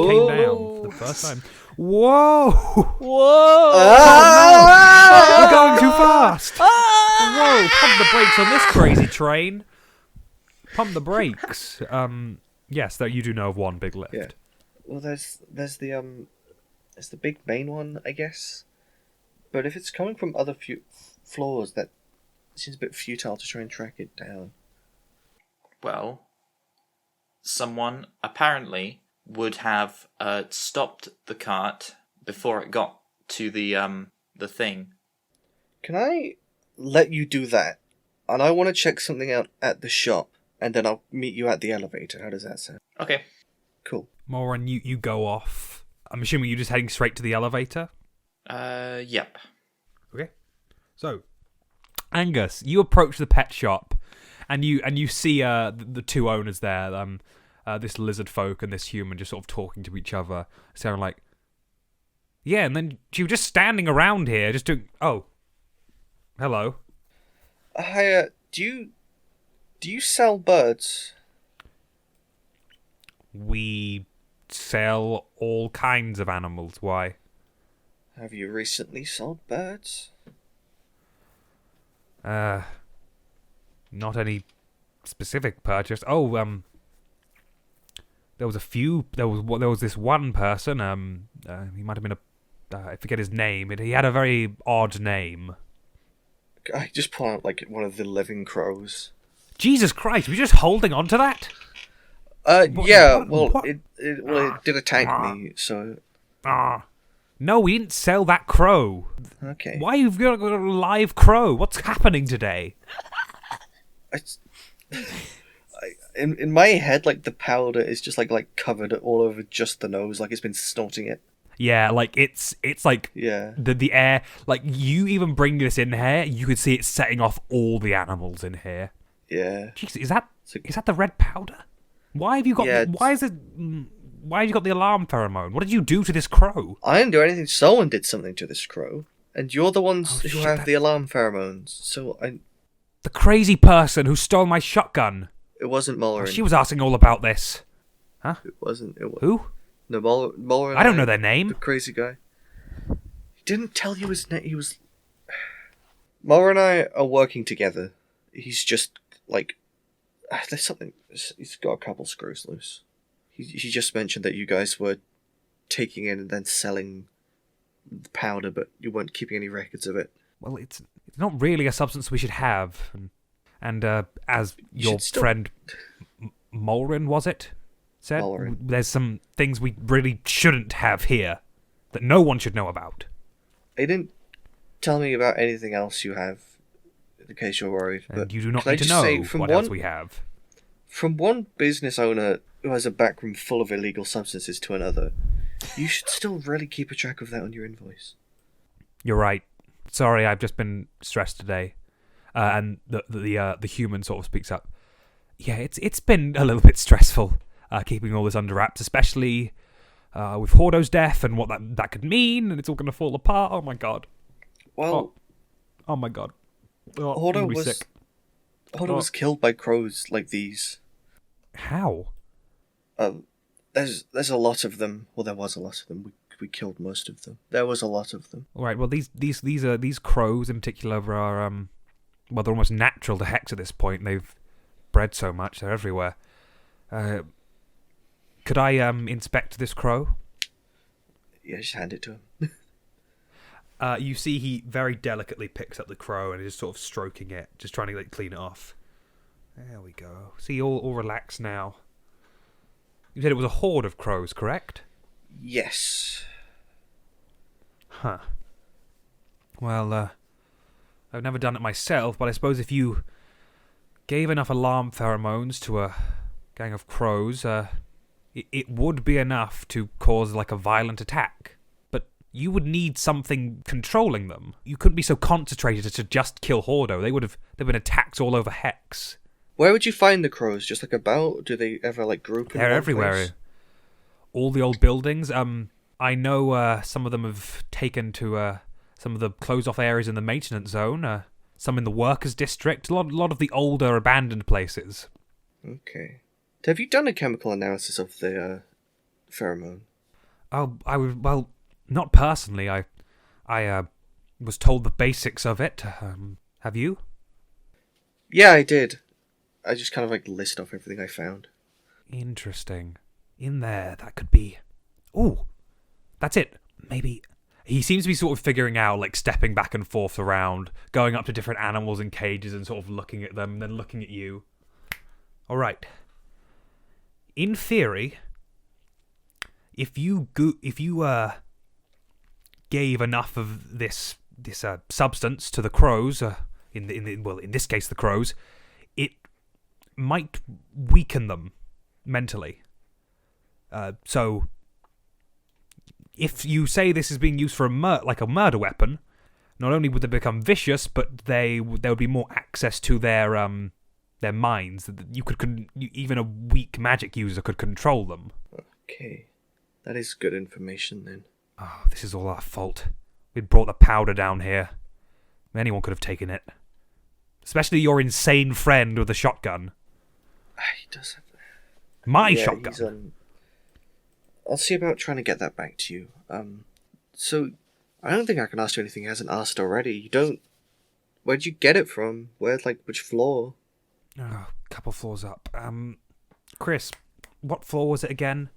came down for the first time. Whoa! Whoa! You're going too fast! Whoa! Pump the brakes on this crazy train. Pump the brakes. Yes, that you do know of one big lift. Yeah. Well, there's the big main one, I guess. But if it's coming from other floors, that seems a bit futile to try and track it down. Well, someone apparently would have stopped the cart before it got to the thing. Can I let you do that? And I want to check something out at the shop, and then I'll meet you at the elevator. How does that sound? Okay. Cool. Molrin, you go off. I'm assuming you're just heading straight to the elevator? Yep. Okay. So, Angus, you approach the pet shop, and you see the two owners there, this lizard folk and this human just sort of talking to each other, sounding like, yeah, and then you were just standing around here, just doing, oh, hello. Hi, do you sell birds? We sell all kinds of animals. Why? Have you recently sold birds? Not any specific purchase. Oh, there was a few. There was this one person. He might have been I forget his name. He had a very odd name. I just pull out like one of the living crows. Jesus Christ! Were you just holding on to that? It did attack me, so. No, we didn't sell that crow. Okay. Why have you got a live crow? What's happening today? In my head, like the powder is just like covered all over just the nose, like it's been snorting it. Yeah, like it's like Yeah. the air. Like you even bring this in here, you could see it setting off all the animals in here. Yeah. Jeez, is that So- the red powder? Why have you got? Yeah, Why is it? Why have you got the alarm pheromone? What did you do to this crow? I didn't do anything. Someone did something to this crow. And you're the ones Oh, who shit, have that- the alarm pheromones. So The crazy person who stole my shotgun. it wasn't Oh, Molrin. she was asking all about this. It wasn't. It was. Who? No, Molrin. I don't know their The name. crazy guy. He didn't tell you his name. He was. Molrin and I are working together. He's just like. There's something. He's got a couple screws loose. He just mentioned that you guys were taking in and then selling the powder, but you weren't keeping any records of it. Well, it's not really a substance we should have. And as You your should still- friend Molrin, was it? Said Molrin. there's some things we really shouldn't have here that no one should know about. He didn't tell me about anything else you have, in case you're worried. And But you do not can I need to just say, know from what one, else we have. From one business owner who has a backroom full of illegal substances to another, you should still really keep a track of that on your invoice. You're right. Sorry, I've just been stressed today. And the human sort of speaks up. Yeah, it's been a little bit stressful keeping all this under wraps, especially with Hordo's death and what that could mean, and it's all going to fall apart. Oh my god. Well, Oh my god. Oh, I'm Hordo gonna be was sick. was killed by crows like these. How? There's a lot of them. Well, there was a lot of them. We killed most of them. There was a lot of them. All right. Well, these crows in particular are well, they're almost natural to Hex at this point. They've bred so much; they're everywhere. Could I inspect this crow? Yeah, just hand it to him. You see, he very delicately picks up the crow and is sort of stroking it, just trying to clean it off. There we go. See, all relaxed now. You said it was a horde of crows, correct? Yes. Huh. Well, I've never done it myself, but I suppose if you gave enough alarm pheromones to a gang of crows, it would be enough to cause a violent attack. But you would need something controlling them. You couldn't be so concentrated to just kill Hordo. They've been attacks all over Hex. Where would you find the crows? Just about? Do they ever group in They're one everywhere. place? All the old buildings. I know some of them have taken to some of the closed-off areas in the maintenance zone. Some in the workers' district. A lot of the older abandoned places. Okay. Have you done a chemical analysis of the pheromone? Oh, well, not personally. I was told the basics of it. Have you? Yeah, I did. I just kind of list off everything I found. Interesting. In there, that could be... Ooh, that's it. Maybe... He seems to be sort of figuring out, stepping back and forth around, going up to different animals in cages and sort of looking at them, and then looking at you. All right. In theory, if you gave enough of this substance to the crows, in this case the crows, it might weaken them mentally. So, if you say this is being used for a murder weapon, not only would they become vicious, but there would be more access to their minds. Even a weak magic user could control them. Okay. That is good information then. Oh, this is all our fault. We brought the powder down here. Anyone could have taken it. Especially your insane friend with a shotgun. He does have... My Yeah, shotgun. I'll see about trying to get that back to you. So, I don't think I can ask you anything he hasn't asked already. You don't... Where'd you get it from? Which floor? Oh, a couple floors up. Chris, what floor was it again?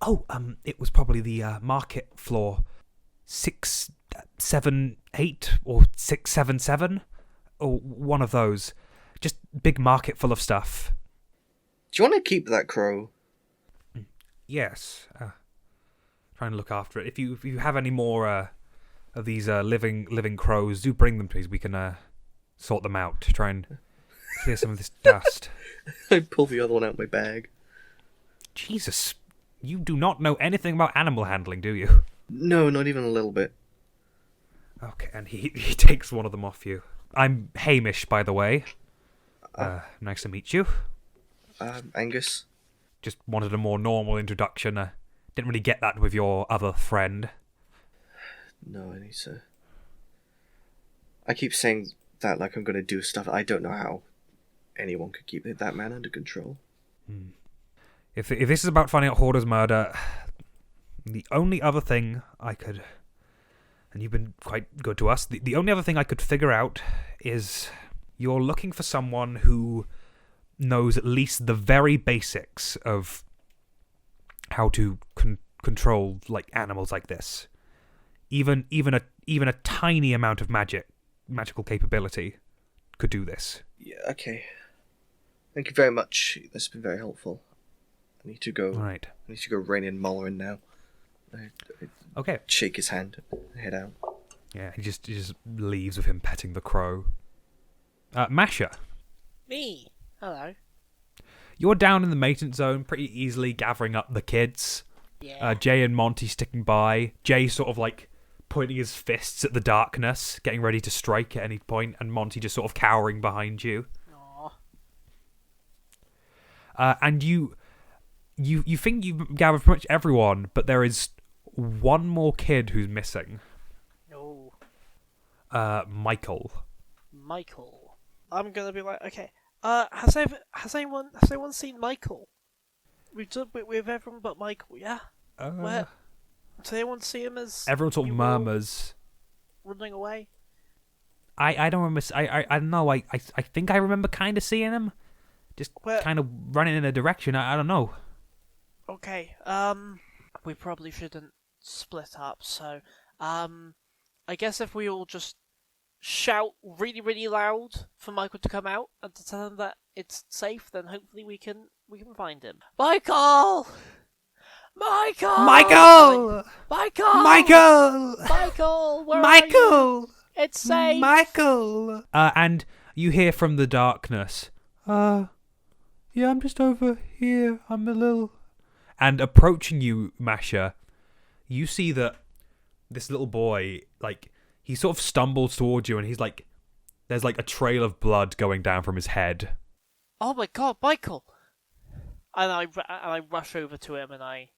Oh, it was probably the market floor. 678 or 677? Or one of those. Just big market full of stuff. Do you want to keep that crow? Yes. Trying to look after it. If you have any more of these living crows, do bring them, please. We can sort them out. Try and clear some of this dust. I pull the other one out of my bag. Jesus. You do not know anything about animal handling, do you? No, not even a little bit. Okay, and he takes one of them off you. I'm Hamish, by the way. Nice to meet you. Angus. Just wanted a more normal introduction. Didn't really get that with your other friend. No, I need to... I keep saying that like I'm going to do stuff. I don't know how anyone could keep that man under control. If this is about finding out Hordo's murder, the only other thing I could... And you've been quite good to us. The only other thing I could figure out is you're looking for someone who knows at least the very basics of how to control like animals like this. Even a tiny amount of magical capability could do this. Yeah, okay. Thank you very much. That's been very helpful. I need to go. Right. I need to go rein in Molrin now. Okay. Shake his hand and head out. Yeah, he just leaves with him petting the crow. Masha. Me. Hello. You're down in the maintenance zone, pretty easily gathering up the kids. Yeah. Jay and Monty sticking by. Jay sort of like pointing his fists at the darkness, getting ready to strike at any point, and Monty just sort of cowering behind you. Aww. And you think you've gathered pretty much everyone, but there is one more kid who's missing. No. Michael. Michael. I'm gonna be like, okay. Has anyone seen Michael? We've done with everyone but Michael, yeah. Where? Does anyone see him as? Everyone sort of murmurs. Running away. I don't remember. I don't know. I think I remember kind of seeing him, just kind of running in a direction. I don't know. Okay. We probably shouldn't split up. So, I guess if we all just shout really, really loud for Michael to come out and to tell him that it's safe, then hopefully we can find him. Michael! Michael! Michael! Michael! Michael! Michael! Where are Michael! you? It's safe! Michael! And you hear from the darkness, yeah, I'm just over here. I'm a little... And approaching you, Masha, you see that this little boy, like, he sort of stumbles towards you and he's like, there's like a trail of blood going down from his head. Oh my god, Michael! And I rush over to him and I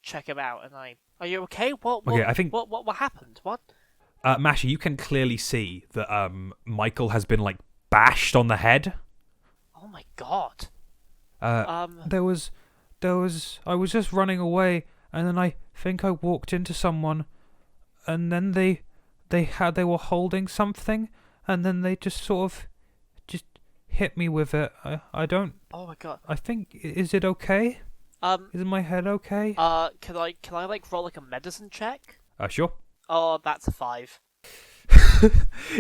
check him out and are you okay? What happened? What? Masha, you can clearly see that Michael has been like bashed on the head. Oh my god. There was I was just running away and then I think I walked into someone and then they were holding something and then they just sort of just hit me with it. I don't. Oh my god. I think, is it okay? Is my head okay? Can I like roll like a medicine check? Sure. Oh, that's a 5.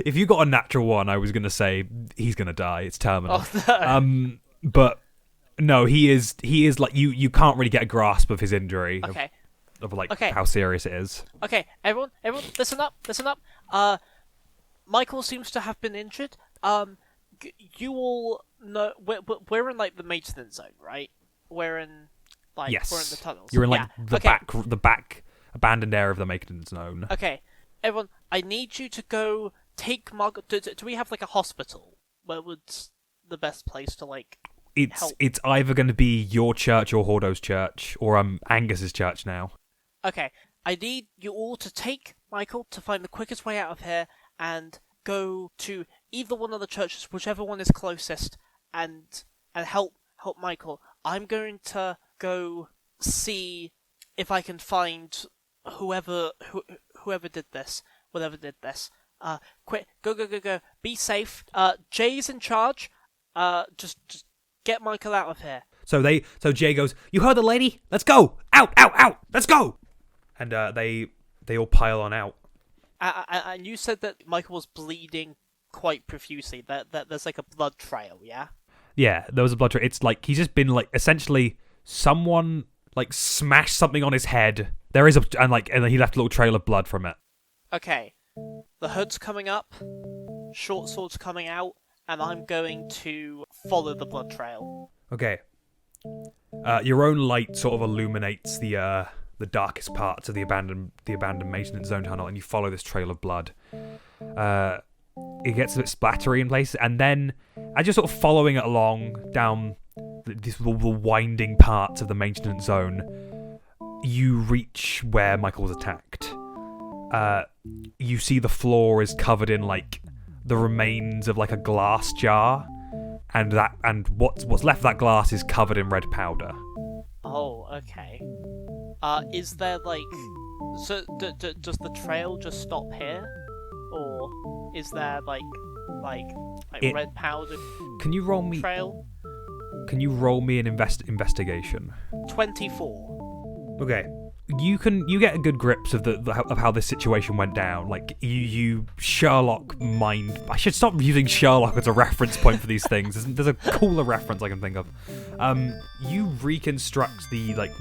If you got a natural 1, I was gonna say he's gonna die. It's terminal. Oh, no. But no, he is like you can't really get a grasp of his injury. Okay. Of like Okay. how serious it is. Okay, everyone, listen up. Michael seems to have been injured. You all know we're in like the maintenance zone, right? We're in like Yes. we're in the tunnels. You're in like Yeah. the back abandoned area of the maintenance zone. Okay, everyone, I need you to go take Margaret. Do we have like a hospital? Where would the best place to like? It's either going to be your church or Hordo's church or Angus's church now. Okay, I need you all to take Michael to find the quickest way out of here and go to either one of the churches, whichever one is closest, and help Michael. I'm going to go see if I can find whoever did this, whatever did this. Quick, go. Be safe. Jay's in charge. Just get Michael out of here. So Jay goes, "You heard the lady? Let's go! Out! Let's go!" And they all pile on out. And you said that Michael was bleeding quite profusely. That there's like a blood trail, yeah? Yeah, there was a blood trail. It's like he's just been like essentially someone like smashed something on his head. There is and he left a little trail of blood from it. Okay, the hood's coming up, short sword's coming out, and I'm going to follow the blood trail. Okay, your own light sort of illuminates the darkest parts of the abandoned maintenance zone tunnel, and you follow this trail of blood. It gets a bit splattery in places, and then as you're sort of following it along down the winding parts of the maintenance zone, you reach where Michael was attacked. You see the floor is covered in like the remains of like a glass jar, and what's left of that glass is covered in red powder. Oh, okay. Is there like, so does the trail just stop here, or is there like red powder? Can you roll me? Trail. Can you roll me an investigation? 24. Okay. You get a good grips of of how this situation went down. Like you Sherlock mind. I should stop using Sherlock as a reference point for these things. There's a cooler reference I can think of. You reconstruct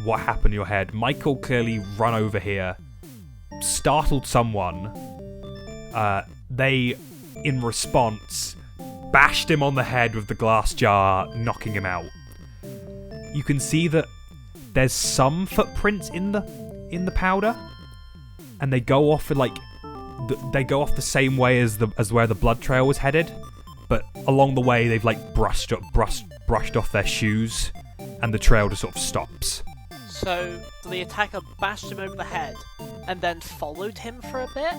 what happened in your head. Michael clearly run over here, startled someone. They, in response, bashed him on the head with the glass jar, knocking him out. You can see that there's some footprints in the powder, and they go off the same way as where the blood trail was headed, but along the way they've brushed off their shoes, and the trail just sort of stops. So the attacker bashed him over the head and then followed him for a bit?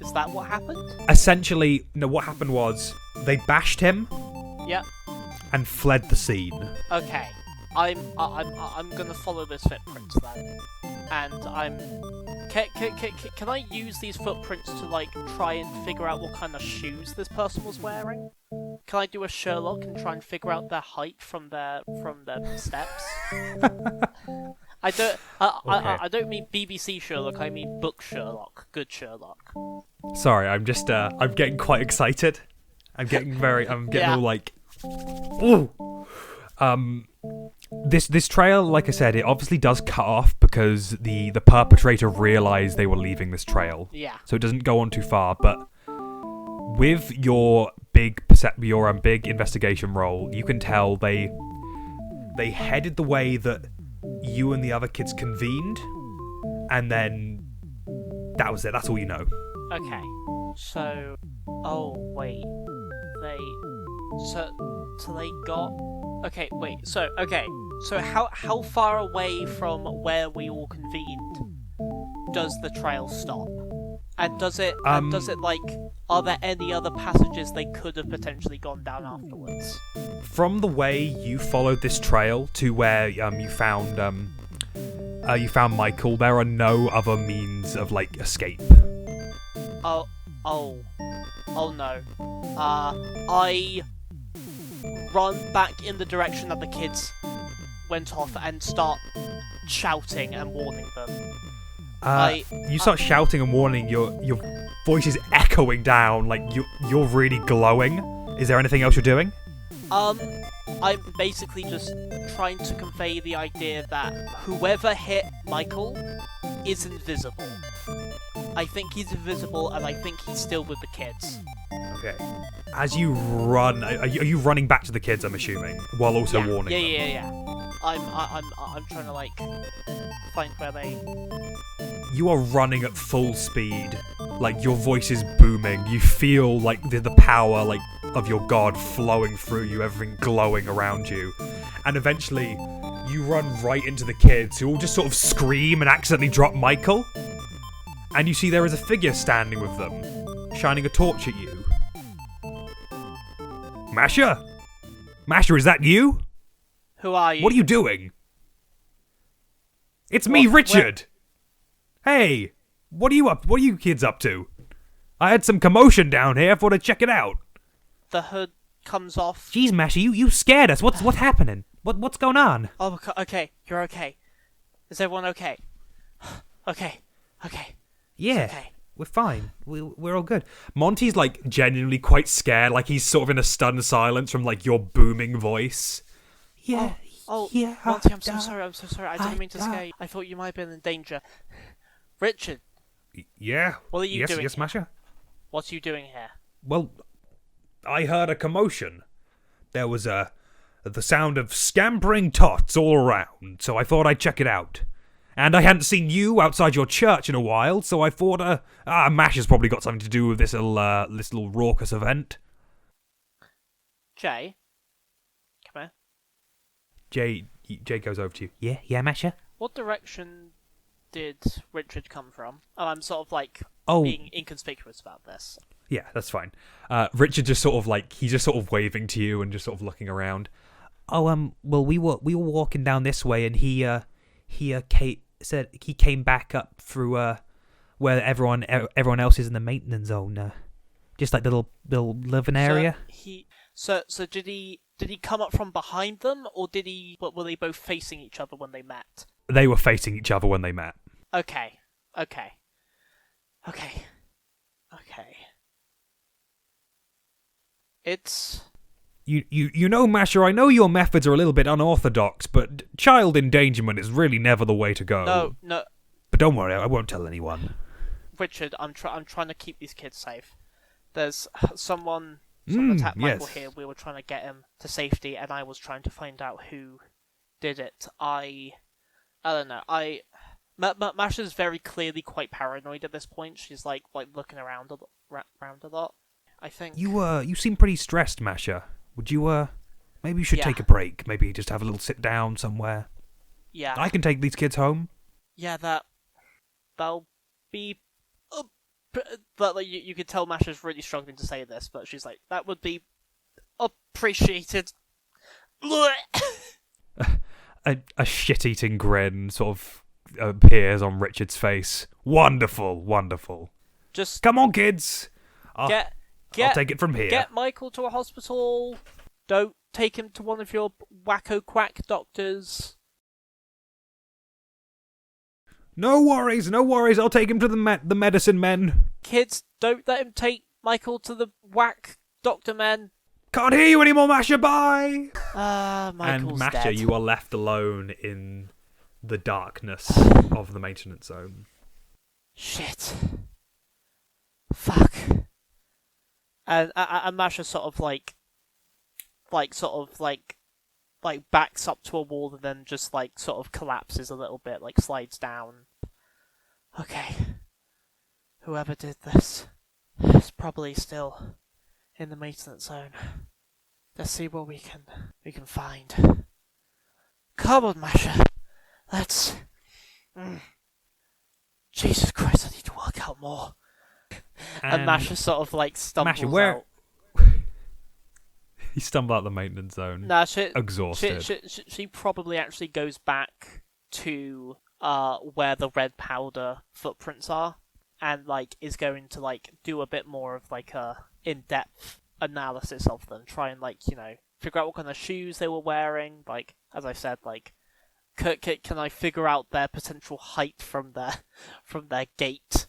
Is that what happened? Essentially, no, what happened was they bashed him. Yep. And fled the scene. Okay. I'm gonna follow those footprints then, and can I use these footprints to try and figure out what kind of shoes this person was wearing? Can I do a Sherlock and try and figure out their height from their steps? I don't mean BBC Sherlock. I mean book Sherlock. Good Sherlock. Sorry, I'm just I'm getting quite excited. I'm getting Yeah. all like, ooh. This trail, like I said, it obviously does cut off because the perpetrator realised they were leaving this trail. Yeah. So it doesn't go on too far, but with your big investigation roll, you can tell they headed the way that you and the other kids convened, and then that was it. That's all you know. Okay. So, oh wait, so they got. Okay, wait. So how far away from where we all convened does the trail stop? And does it are there any other passages they could have potentially gone down afterwards? From the way you followed this trail to where you found Michael, there are no other means of escape. Oh no. I run back in the direction that the kids went off and start shouting and warning them. You start shouting and warning. Your voice is echoing down. You're really glowing. Is there anything else you're doing? I'm basically just trying to convey the idea that whoever hit Michael is invisible. I think he's invisible, and I think he's still with the kids. Okay. As you run, are you running back to the kids? I'm assuming, while also warning them. Yeah. I'm trying to find where they. You are running at full speed. Your voice is booming. You feel the power of your god flowing through you, everything glowing around you. And eventually you run right into the kids, who all just sort of scream and accidentally drop Michael. And you see there is a figure standing with them, shining a torch at you. Masha? Masha, is that you? Who are you? What are you doing? It's me, Richard! Hey! What are you kids up to? I had some commotion down here. I thought I'd check it out. The hood comes off. Jeez, Masha, you scared us. What's happening? What's going on? Oh, okay. You're okay. Is everyone okay? Okay. Yeah, okay. We're fine. We're all good. Monty's genuinely quite scared. He's sort of in a stunned silence from your booming voice. Yeah. Oh, yeah. Monty, I'm so sorry. I didn't mean to scare you. I thought you might have been in danger. Richard. Yeah. What are you doing? Yes, Masha. What are you doing here? Well, I heard a commotion. There was a the sound of scampering tots all around, so I thought I'd check it out. And I hadn't seen you outside your church in a while, so I thought, Masha's probably got something to do with this little raucous event. Jay, come Jay goes over to you. Yeah, Masha? What direction did Richard come from? Oh, I'm sort of being inconspicuous about this. Yeah, that's fine. Richard just sort of he's just sort of waving to you and just sort of looking around. Oh, well, we were walking down this way, and he said he came back up through where everyone else is in the maintenance zone, just like the little living area. So did he come up from behind them, or were they both facing each other when they met? They were facing each other when they met. Okay. It's... You know, Masha, I know your methods are a little bit unorthodox, but child endangerment is really never the way to go. No. But don't worry, I won't tell anyone. Richard, I'm trying to keep these kids safe. There's someone attacked Michael here. We were trying to get him to safety, and I was trying to find out who did it. I don't know. Masha's very clearly quite paranoid at this point. She's like looking around a lot. I think you seem pretty stressed, Masha. Would you maybe you should take a break? Maybe just have a little sit down somewhere. Yeah. I can take these kids home. Yeah, that'll be. But you could tell Masha's really struggling to say this, but she's like, that would be appreciated. A shit-eating grin sort of appears on Richard's face. Wonderful. Just come on, kids. I'll take it from here. Get Michael to a hospital. Don't take him to one of your wacko quack doctors. No worries. I'll take him to the medicine men. Kids, don't let him take Michael to the whack doctor men. Can't hear you anymore, Masha. Bye. Michael's and Masha, dead. you are left alone in the darkness of the maintenance zone. Shit. Fuck. And Masha sort of backs up to a wall and then just sort of collapses a little bit, slides down. Okay. Whoever did this is probably still in the maintenance zone. Let's see what we can find. Come on, Masha. Let's... Jesus Christ, I need to work out more. And Masha sort of stumbles Masha, where... out. He stumbled out the maintenance zone. Nah, exhausted. She probably actually goes back to where the red powder footprints are, and is going to do a bit more of a in-depth analysis of them. Try and figure out what kind of shoes they were wearing. As I said, can I figure out their potential height from their gait?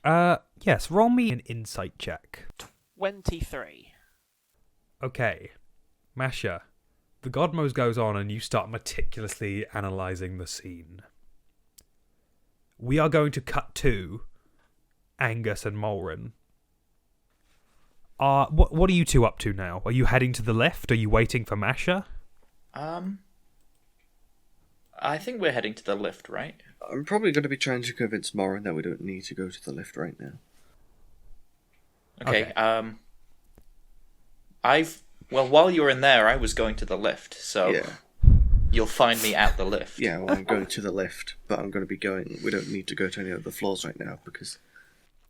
Yes. Roll me an insight check. 23. Okay, Masha, the Godmos goes on and you start meticulously analysing the scene. We are going to cut to Angus and Molrin. What are you two up to now? Are you heading to the lift? Are you waiting for Masha? I think we're heading to the lift, right? I'm probably going to be trying to convince Molrin that we don't need to go to the lift right now. Okay. While you were in there, I was going to the lift, so yeah. You'll find me at the lift. Yeah, well, I'm going to the lift, but I'm going to be going... We don't need to go to any of the floors right now, because...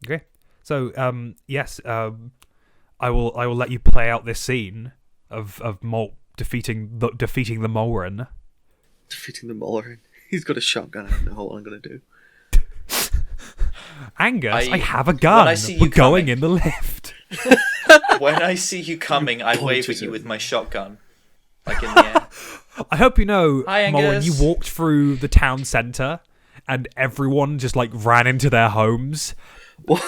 Okay. So, yes, I will let you play out this scene of defeating the Molrin. Defeating the Molrin? He's got a shotgun, I don't know what I'm going to do. Angus, I have a gun. We're going in the lift. When I see you coming, I wave at you with my shotgun. In the air. I hope you know, Hi, Molrin, you walked through the town centre and everyone just ran into their homes. What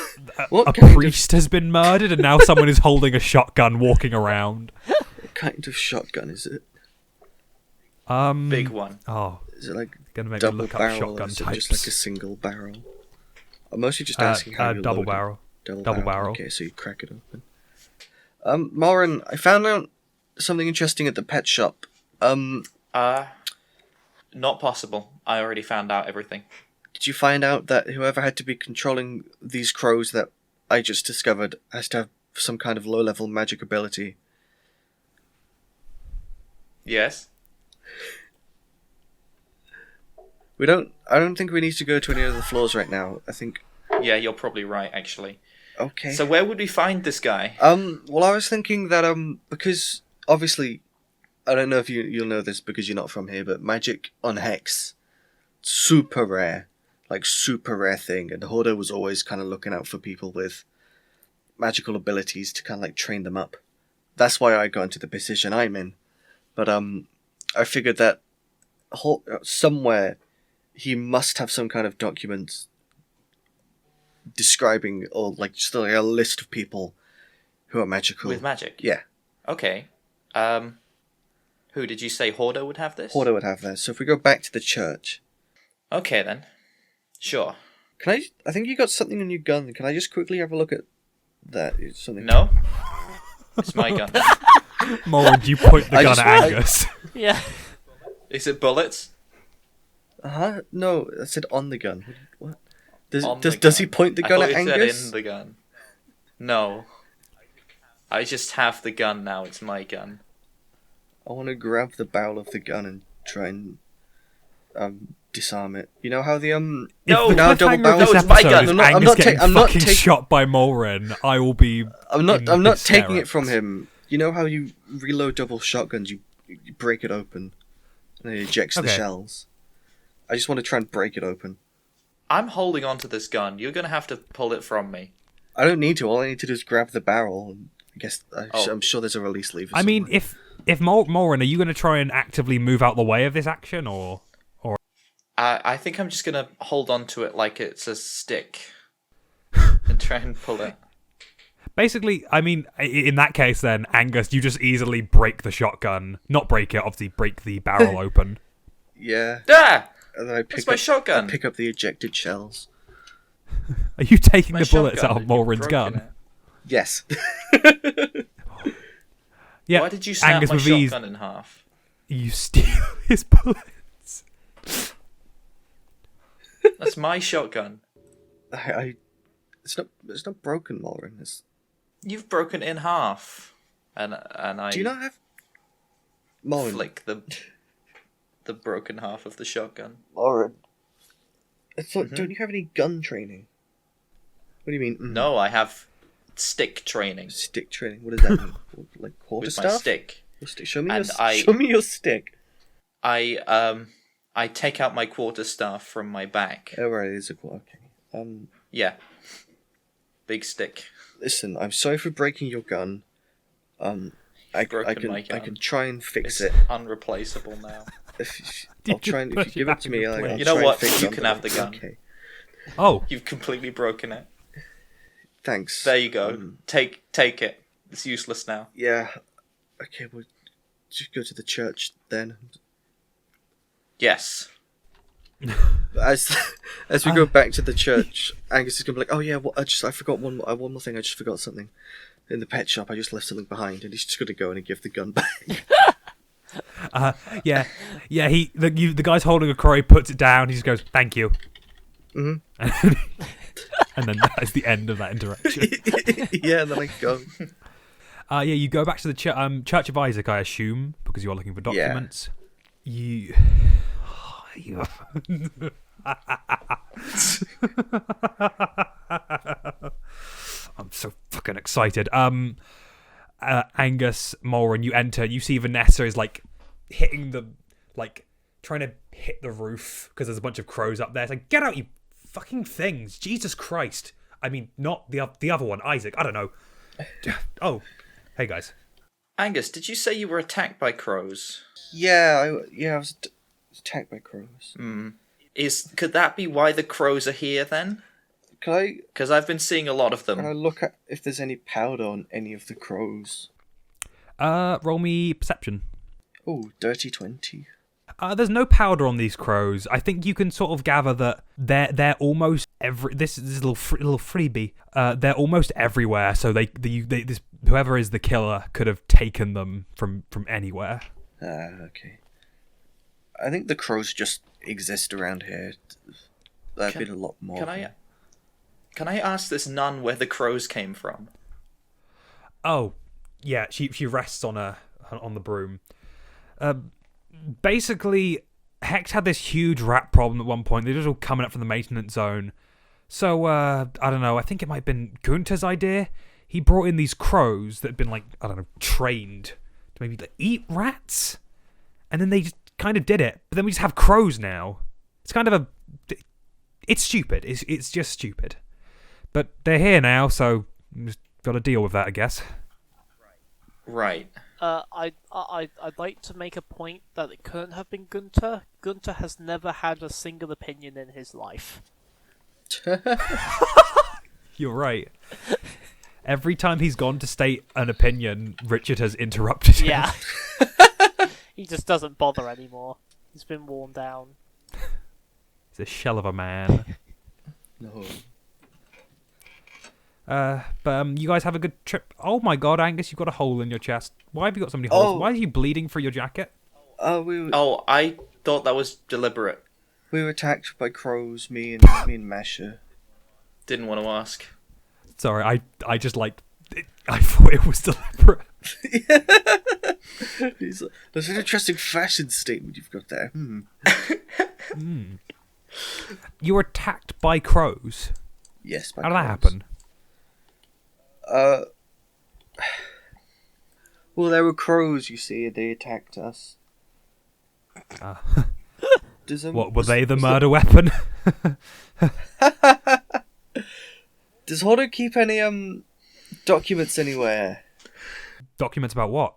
a priest has been murdered and now someone is holding a shotgun walking around. What kind of shotgun is it? Big one. Oh. Is it gonna make double me look barrel up shotgun or is it types. just a single barrel? I'm mostly just asking how you double load it. barrel. Double barrel. Okay, so you crack it open. Molrin, I found out something interesting at the pet shop. Not possible. I already found out everything. Did you find out that whoever had to be controlling these crows that I just discovered has to have some kind of low-level magic ability? Yes. I don't think we need to go to any of the floors right now. I think... Yeah, you're probably right, actually. Okay. So where would we find this guy? Well, I was thinking that, because, obviously, I don't know if you'll know this because you're not from here, but magic on HEX, super rare. Like, super rare thing, and Hordo was always kind of looking out for people with magical abilities to kind of, like, train them up. That's why I got into the position I'm in. But, I figured that somewhere he must have some kind of document describing, or, like, just like a list of people who are magical. With magic? Yeah. Okay. Who did you say Hordo would have this? Hordo would have that. So if we go back to the church... Okay, then. Sure. I think you got something on your gun. Can I just quickly have a look at that? Something. No? It's my gun. Molrin, you point the gun at Angus. Yeah. Is it bullets? No, I said on the gun. What? On Does the he gun. point the gun I at thought you Angus? said in the gun. No. I just have the gun now. It's my gun. I want to grab the barrel of the gun and try and disarm it. You know how the No, now double cliffhanger of barrel. this No, it's my episode gun. is I'm not Angus ta- getting I'm not fucking take- shot by Molrin. I will be. I'm not taking it from hysterics. him. You know how you reload double shotguns? You break it open, and it ejects the Okay. shells. I just want to try and break it open. I'm holding on to this gun. You're going to have to pull it from me. I don't need to. All I need to do is grab the barrel. And I guess Oh. I'm sure there's a release lever. I mean, somewhere. if Molrin, are you going to try and actively move out the way of this action, or? I think I'm just going to hold on to it like it's a stick. And try and pull it. Basically, I mean, in that case, then Angus, you just easily break the shotgun. Not break it, obviously, break the barrel open. yeah. Ah! And then I It's my shotgun. pick up the ejected shells. Are you taking My the bullets out shotgun, of and you've Molrin's broken gun? it. Yes. Yeah. Why did you snap Angus my with ease, shotgun in half? you steal his bullets. That's my shotgun. It's not broken, Molrin. You've broken it in half. And I Do you not have Molrin? flick the broken half of the shotgun. Molrin. I thought, Mm-hmm. don't you have any gun training? What do you mean? No, I have stick training Stick training. What does that mean? Like quarter with staff? my stick. Your stick. Show me And show me your stick. I take out my quarterstaff from my back. Oh right, it's a okay. Yeah. Big stick. Listen, I'm sorry for breaking your gun. I broken my gun. can try and fix It's it. unreplaceable now. I'll try and if you give it to me, I'll You know try what? and fix You it. can have the gun. Okay, Oh, You've completely broken it. thanks. There you go. Take it. It's useless now. Yeah. Okay, we'll just go to the church then. Yes. As we go back to the church, Angus is gonna be like, "Oh yeah, I forgot one more thing. I just forgot something in the pet shop. I just left something behind," and he's just gonna go in and give the gun back. yeah. The guy's holding a crow, he puts it down, he just goes, "Thank you." Mhm. And then that's the end of that interaction. Yeah, and then I go. Yeah, you go back to the Church of Isaac, I assume, because you're looking for Yeah. documents. You... I'm so fucking excited. Angus, Molrin, you enter. You see Vanessa is like hitting the, like trying to hit the roof because there's a bunch of crows up there. It's like, get out, you fucking things! Jesus Christ! I mean, not the other one, Isaac. I don't know. Oh, hey guys. Angus, did you say you were attacked by crows? Yeah, I was attacked by crows. Could that be why the crows are here then? Can I Because I've been seeing a lot of them. look at if there's any powder on any of the crows? Roll me perception. Oh, dirty 20. There's no powder on these crows. I think you can sort of gather that they're almost this little freebie. They're almost everywhere. So this whoever is the killer could have taken them from anywhere. Okay. I think the crows just exist around here. There've been a lot more. Can I ask this nun where the crows came from? Oh, yeah. She rests on the broom. Basically, Hex had this huge rat problem at one point. They were just all coming up from the maintenance zone. So, I don't know. I think it might have been Gunther's idea. He brought in these crows that had been, like, I don't know, trained to maybe eat rats. And then they just kind of did it. But then we just have crows now. It's kind of it's stupid. It's just stupid. But they're here now, so just got to deal with that, I guess. Right. I'd like to make a point that it couldn't have been Gunther. Gunther has never had a single opinion in his life. You're right. Every time he's gone to state an opinion, Richard has interrupted him. Yeah. He just doesn't bother anymore. He's been worn down. He's a shell of a man. No. But you guys have a good trip. Oh my god, Angus, you've got a hole in your chest. Why have you got so many holes? Oh. Why are you bleeding through your jacket? Oh, I thought that was deliberate. We were attacked by crows, me and Masha. Didn't want to ask. Sorry, I just like... I thought it was deliberate. That's an interesting fashion statement you've got there. You were attacked by crows? Yes, by How did that crows. happen? Well, there were crows, you see, and they attacked us. What, were they the murder weapon? Does Hordo keep any, documents anywhere? Documents about what?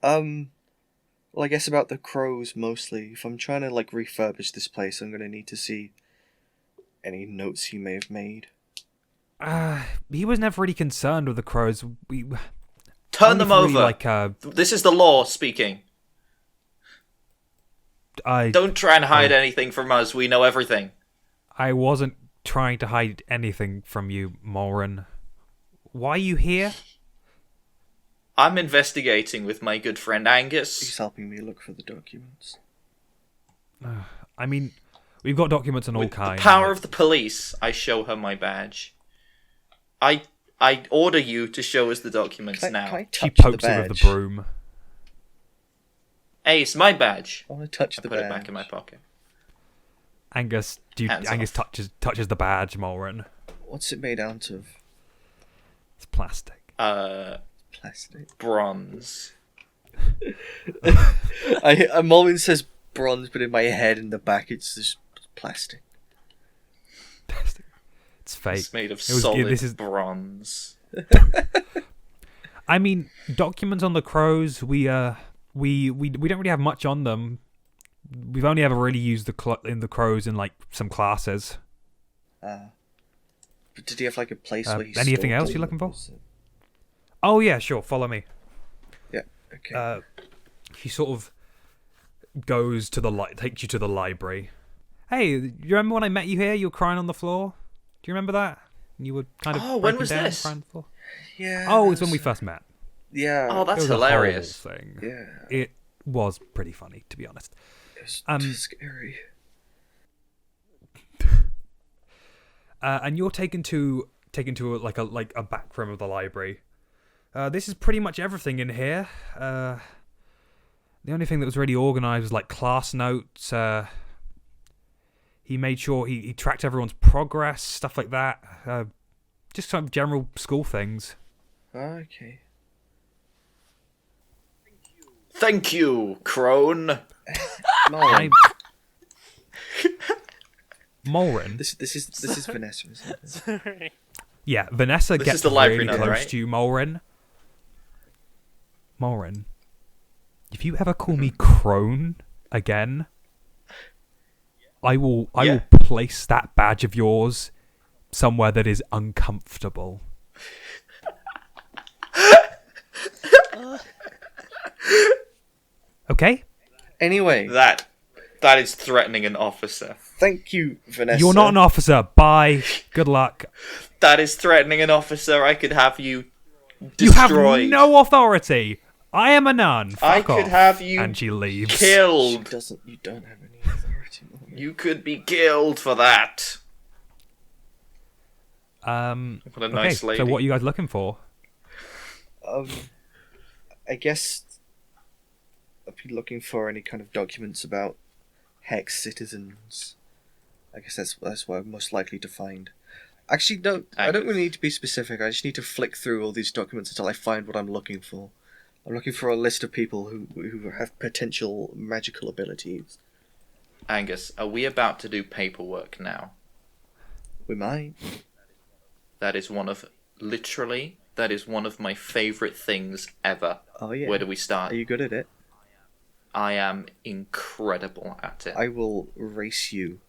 Well, I guess about the crows, mostly. If I'm trying to, refurbish this place, I'm gonna need to see any notes he may have made. He was never really concerned with the crows. Turn them really, over. This is the law speaking. Don't try and hide anything from us. We know everything. I wasn't trying to hide anything from you, Molrin. Why are you here? I'm investigating with my good friend Angus. He's helping me look for the documents. I mean, we've got documents on all With kinds. the power of the police, I show her my badge. I order you to show us the documents now. Can I She touch pokes the it badge? with the broom. Hey, it's my badge. I want to touch I the put badge. it back in my pocket. Angus, Hands Angus off. touches the badge, Molrin. What's it made out of? It's plastic. Plastic. Bronze. Molrin says bronze, but in my head, in the back, it's just plastic. It's fake. It's made of It was- solid this is- bronze. I mean, documents on the crows. We don't really have much on them. We've only ever really used the crows in some classes. But did he have a place where he anything stored else them, you're looking for? or was it- Oh yeah, sure. Follow me. Yeah. Okay. He sort of goes to takes you to the library. Hey, you remember when I met you here? You were crying on the floor. Do you remember that? You were kind of when breaking was down, this? crying on the floor. Yeah. Oh, it's when we first met. Yeah. Oh, It that's was a whole hilarious. thing. Yeah. It was pretty funny, to be honest. It's scary. And you're taken to a back room of the library. This is pretty much everything in here. The only thing that was really organised was class notes. He made sure he tracked everyone's progress, stuff like that. Just some general school things. Okay. Thank you, crone. Molrin. Molrin. This is Vanessa, isn't it? Yeah, Vanessa This gets is the library really nun, close right? to you, Molrin. Molrin, if you ever call me crone again, I will place that badge of yours somewhere that is uncomfortable. Okay? Anyway, That That is threatening an officer. Thank you, Vanessa. You're not an officer. Bye. Good luck. That is threatening an officer. I could have you You have destroyed. no authority. I am a nun. Fuck I could off. have you And she leaves. killed. You don't have any authority. You could be killed for that. What a nice lady. So what are you guys looking for? I guess I'd be looking for any kind of documents about HEX citizens. I guess that's what I'm most likely to find. Actually, no, I don't really need to be specific. I just need to flick through all these documents until I find what I'm looking for. I'm looking for a list of people who have potential magical abilities. Angus, are we about to do paperwork now? We might. That is one of my favourite things ever. Oh yeah. Where do we start? Are you good at it? I am incredible at it. I will race you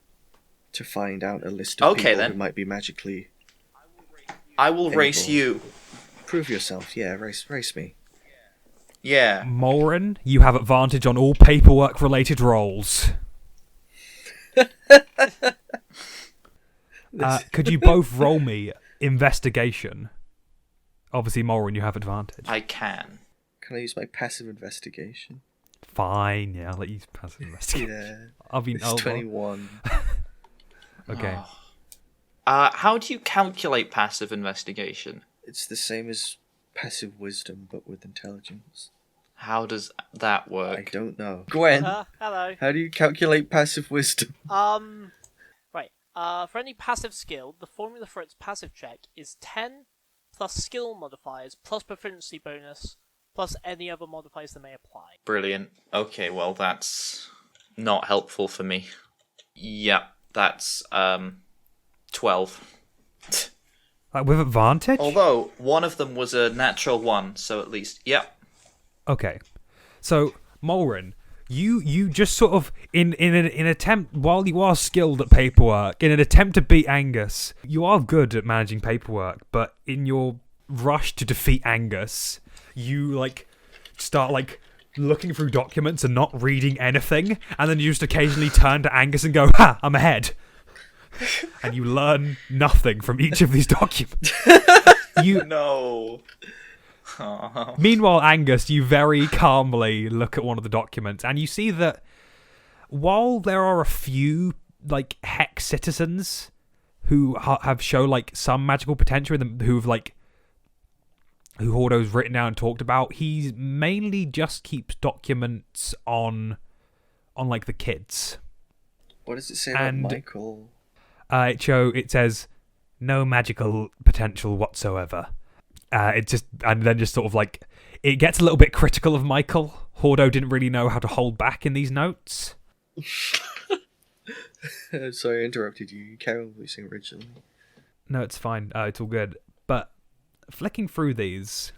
to find out a list of people who might be magically. I will race you. Prove yourself, yeah. Race me. Yeah. Molrin, you have advantage on all paperwork-related rolls. Could you both roll me investigation? Obviously, Molrin, you have advantage. I can. Can I use my passive investigation? Fine, yeah, I'll let you use passive investigation. Yeah. It's 21. Okay. How do you calculate passive investigation? It's the same as passive wisdom, but with intelligence. How does that work? I don't know. Gwen, Hello. how do you calculate passive wisdom? Right. For any passive skill, the formula for its passive check is 10 plus skill modifiers plus proficiency bonus plus any other modifiers that may apply. Brilliant. Okay, well that's not helpful for me. Yep, that's 12. With advantage? Although one of them was a natural one, so at least yep. Okay. So, Molrin, you just sort of in an attempt, while you are skilled at paperwork, in an attempt to beat Angus, you are good at managing paperwork, but in your rush to defeat Angus, you start looking through documents and not reading anything, and then you just occasionally turn to Angus and go, "Ha, I'm ahead." And you learn nothing from each of these documents. No. Meanwhile, Angus, you very calmly look at one of the documents, and you see that while there are a few HEX citizens who have shown some magical potential in them, who Hordo's written down and talked about, he mainly just keeps documents on the kids. What does it say about Michael? It says no magical potential whatsoever. It gets a little bit critical of Michael. Hordo didn't really know how to hold back in these notes. Sorry, I interrupted you. You carry on what you were saying originally. No, it's fine. It's all good. But flicking through these,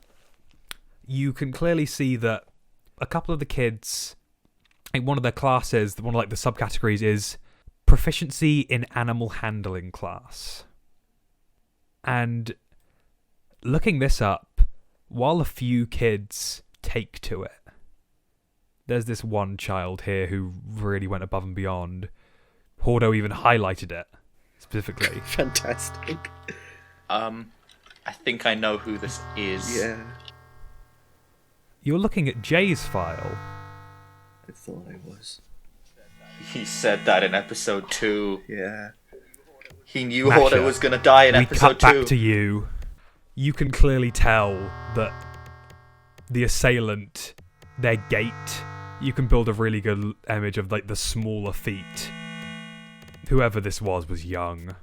you can clearly see that a couple of the kids, one of their classes, one of the subcategories is proficiency in animal handling class. And looking this up, while a few kids take to it, there's this one child here who really went above and beyond. Hordo even highlighted it specifically. Fantastic. I think I know who this is. Yeah. You're looking at Jay's file. I thought I was. He said that in episode 2. Yeah. He knew Masha, Hordo was going to die in episode 2. We cut back to you. You can clearly tell that the assailant, their gait, you can build a really good image of the smaller feet. Whoever this was young.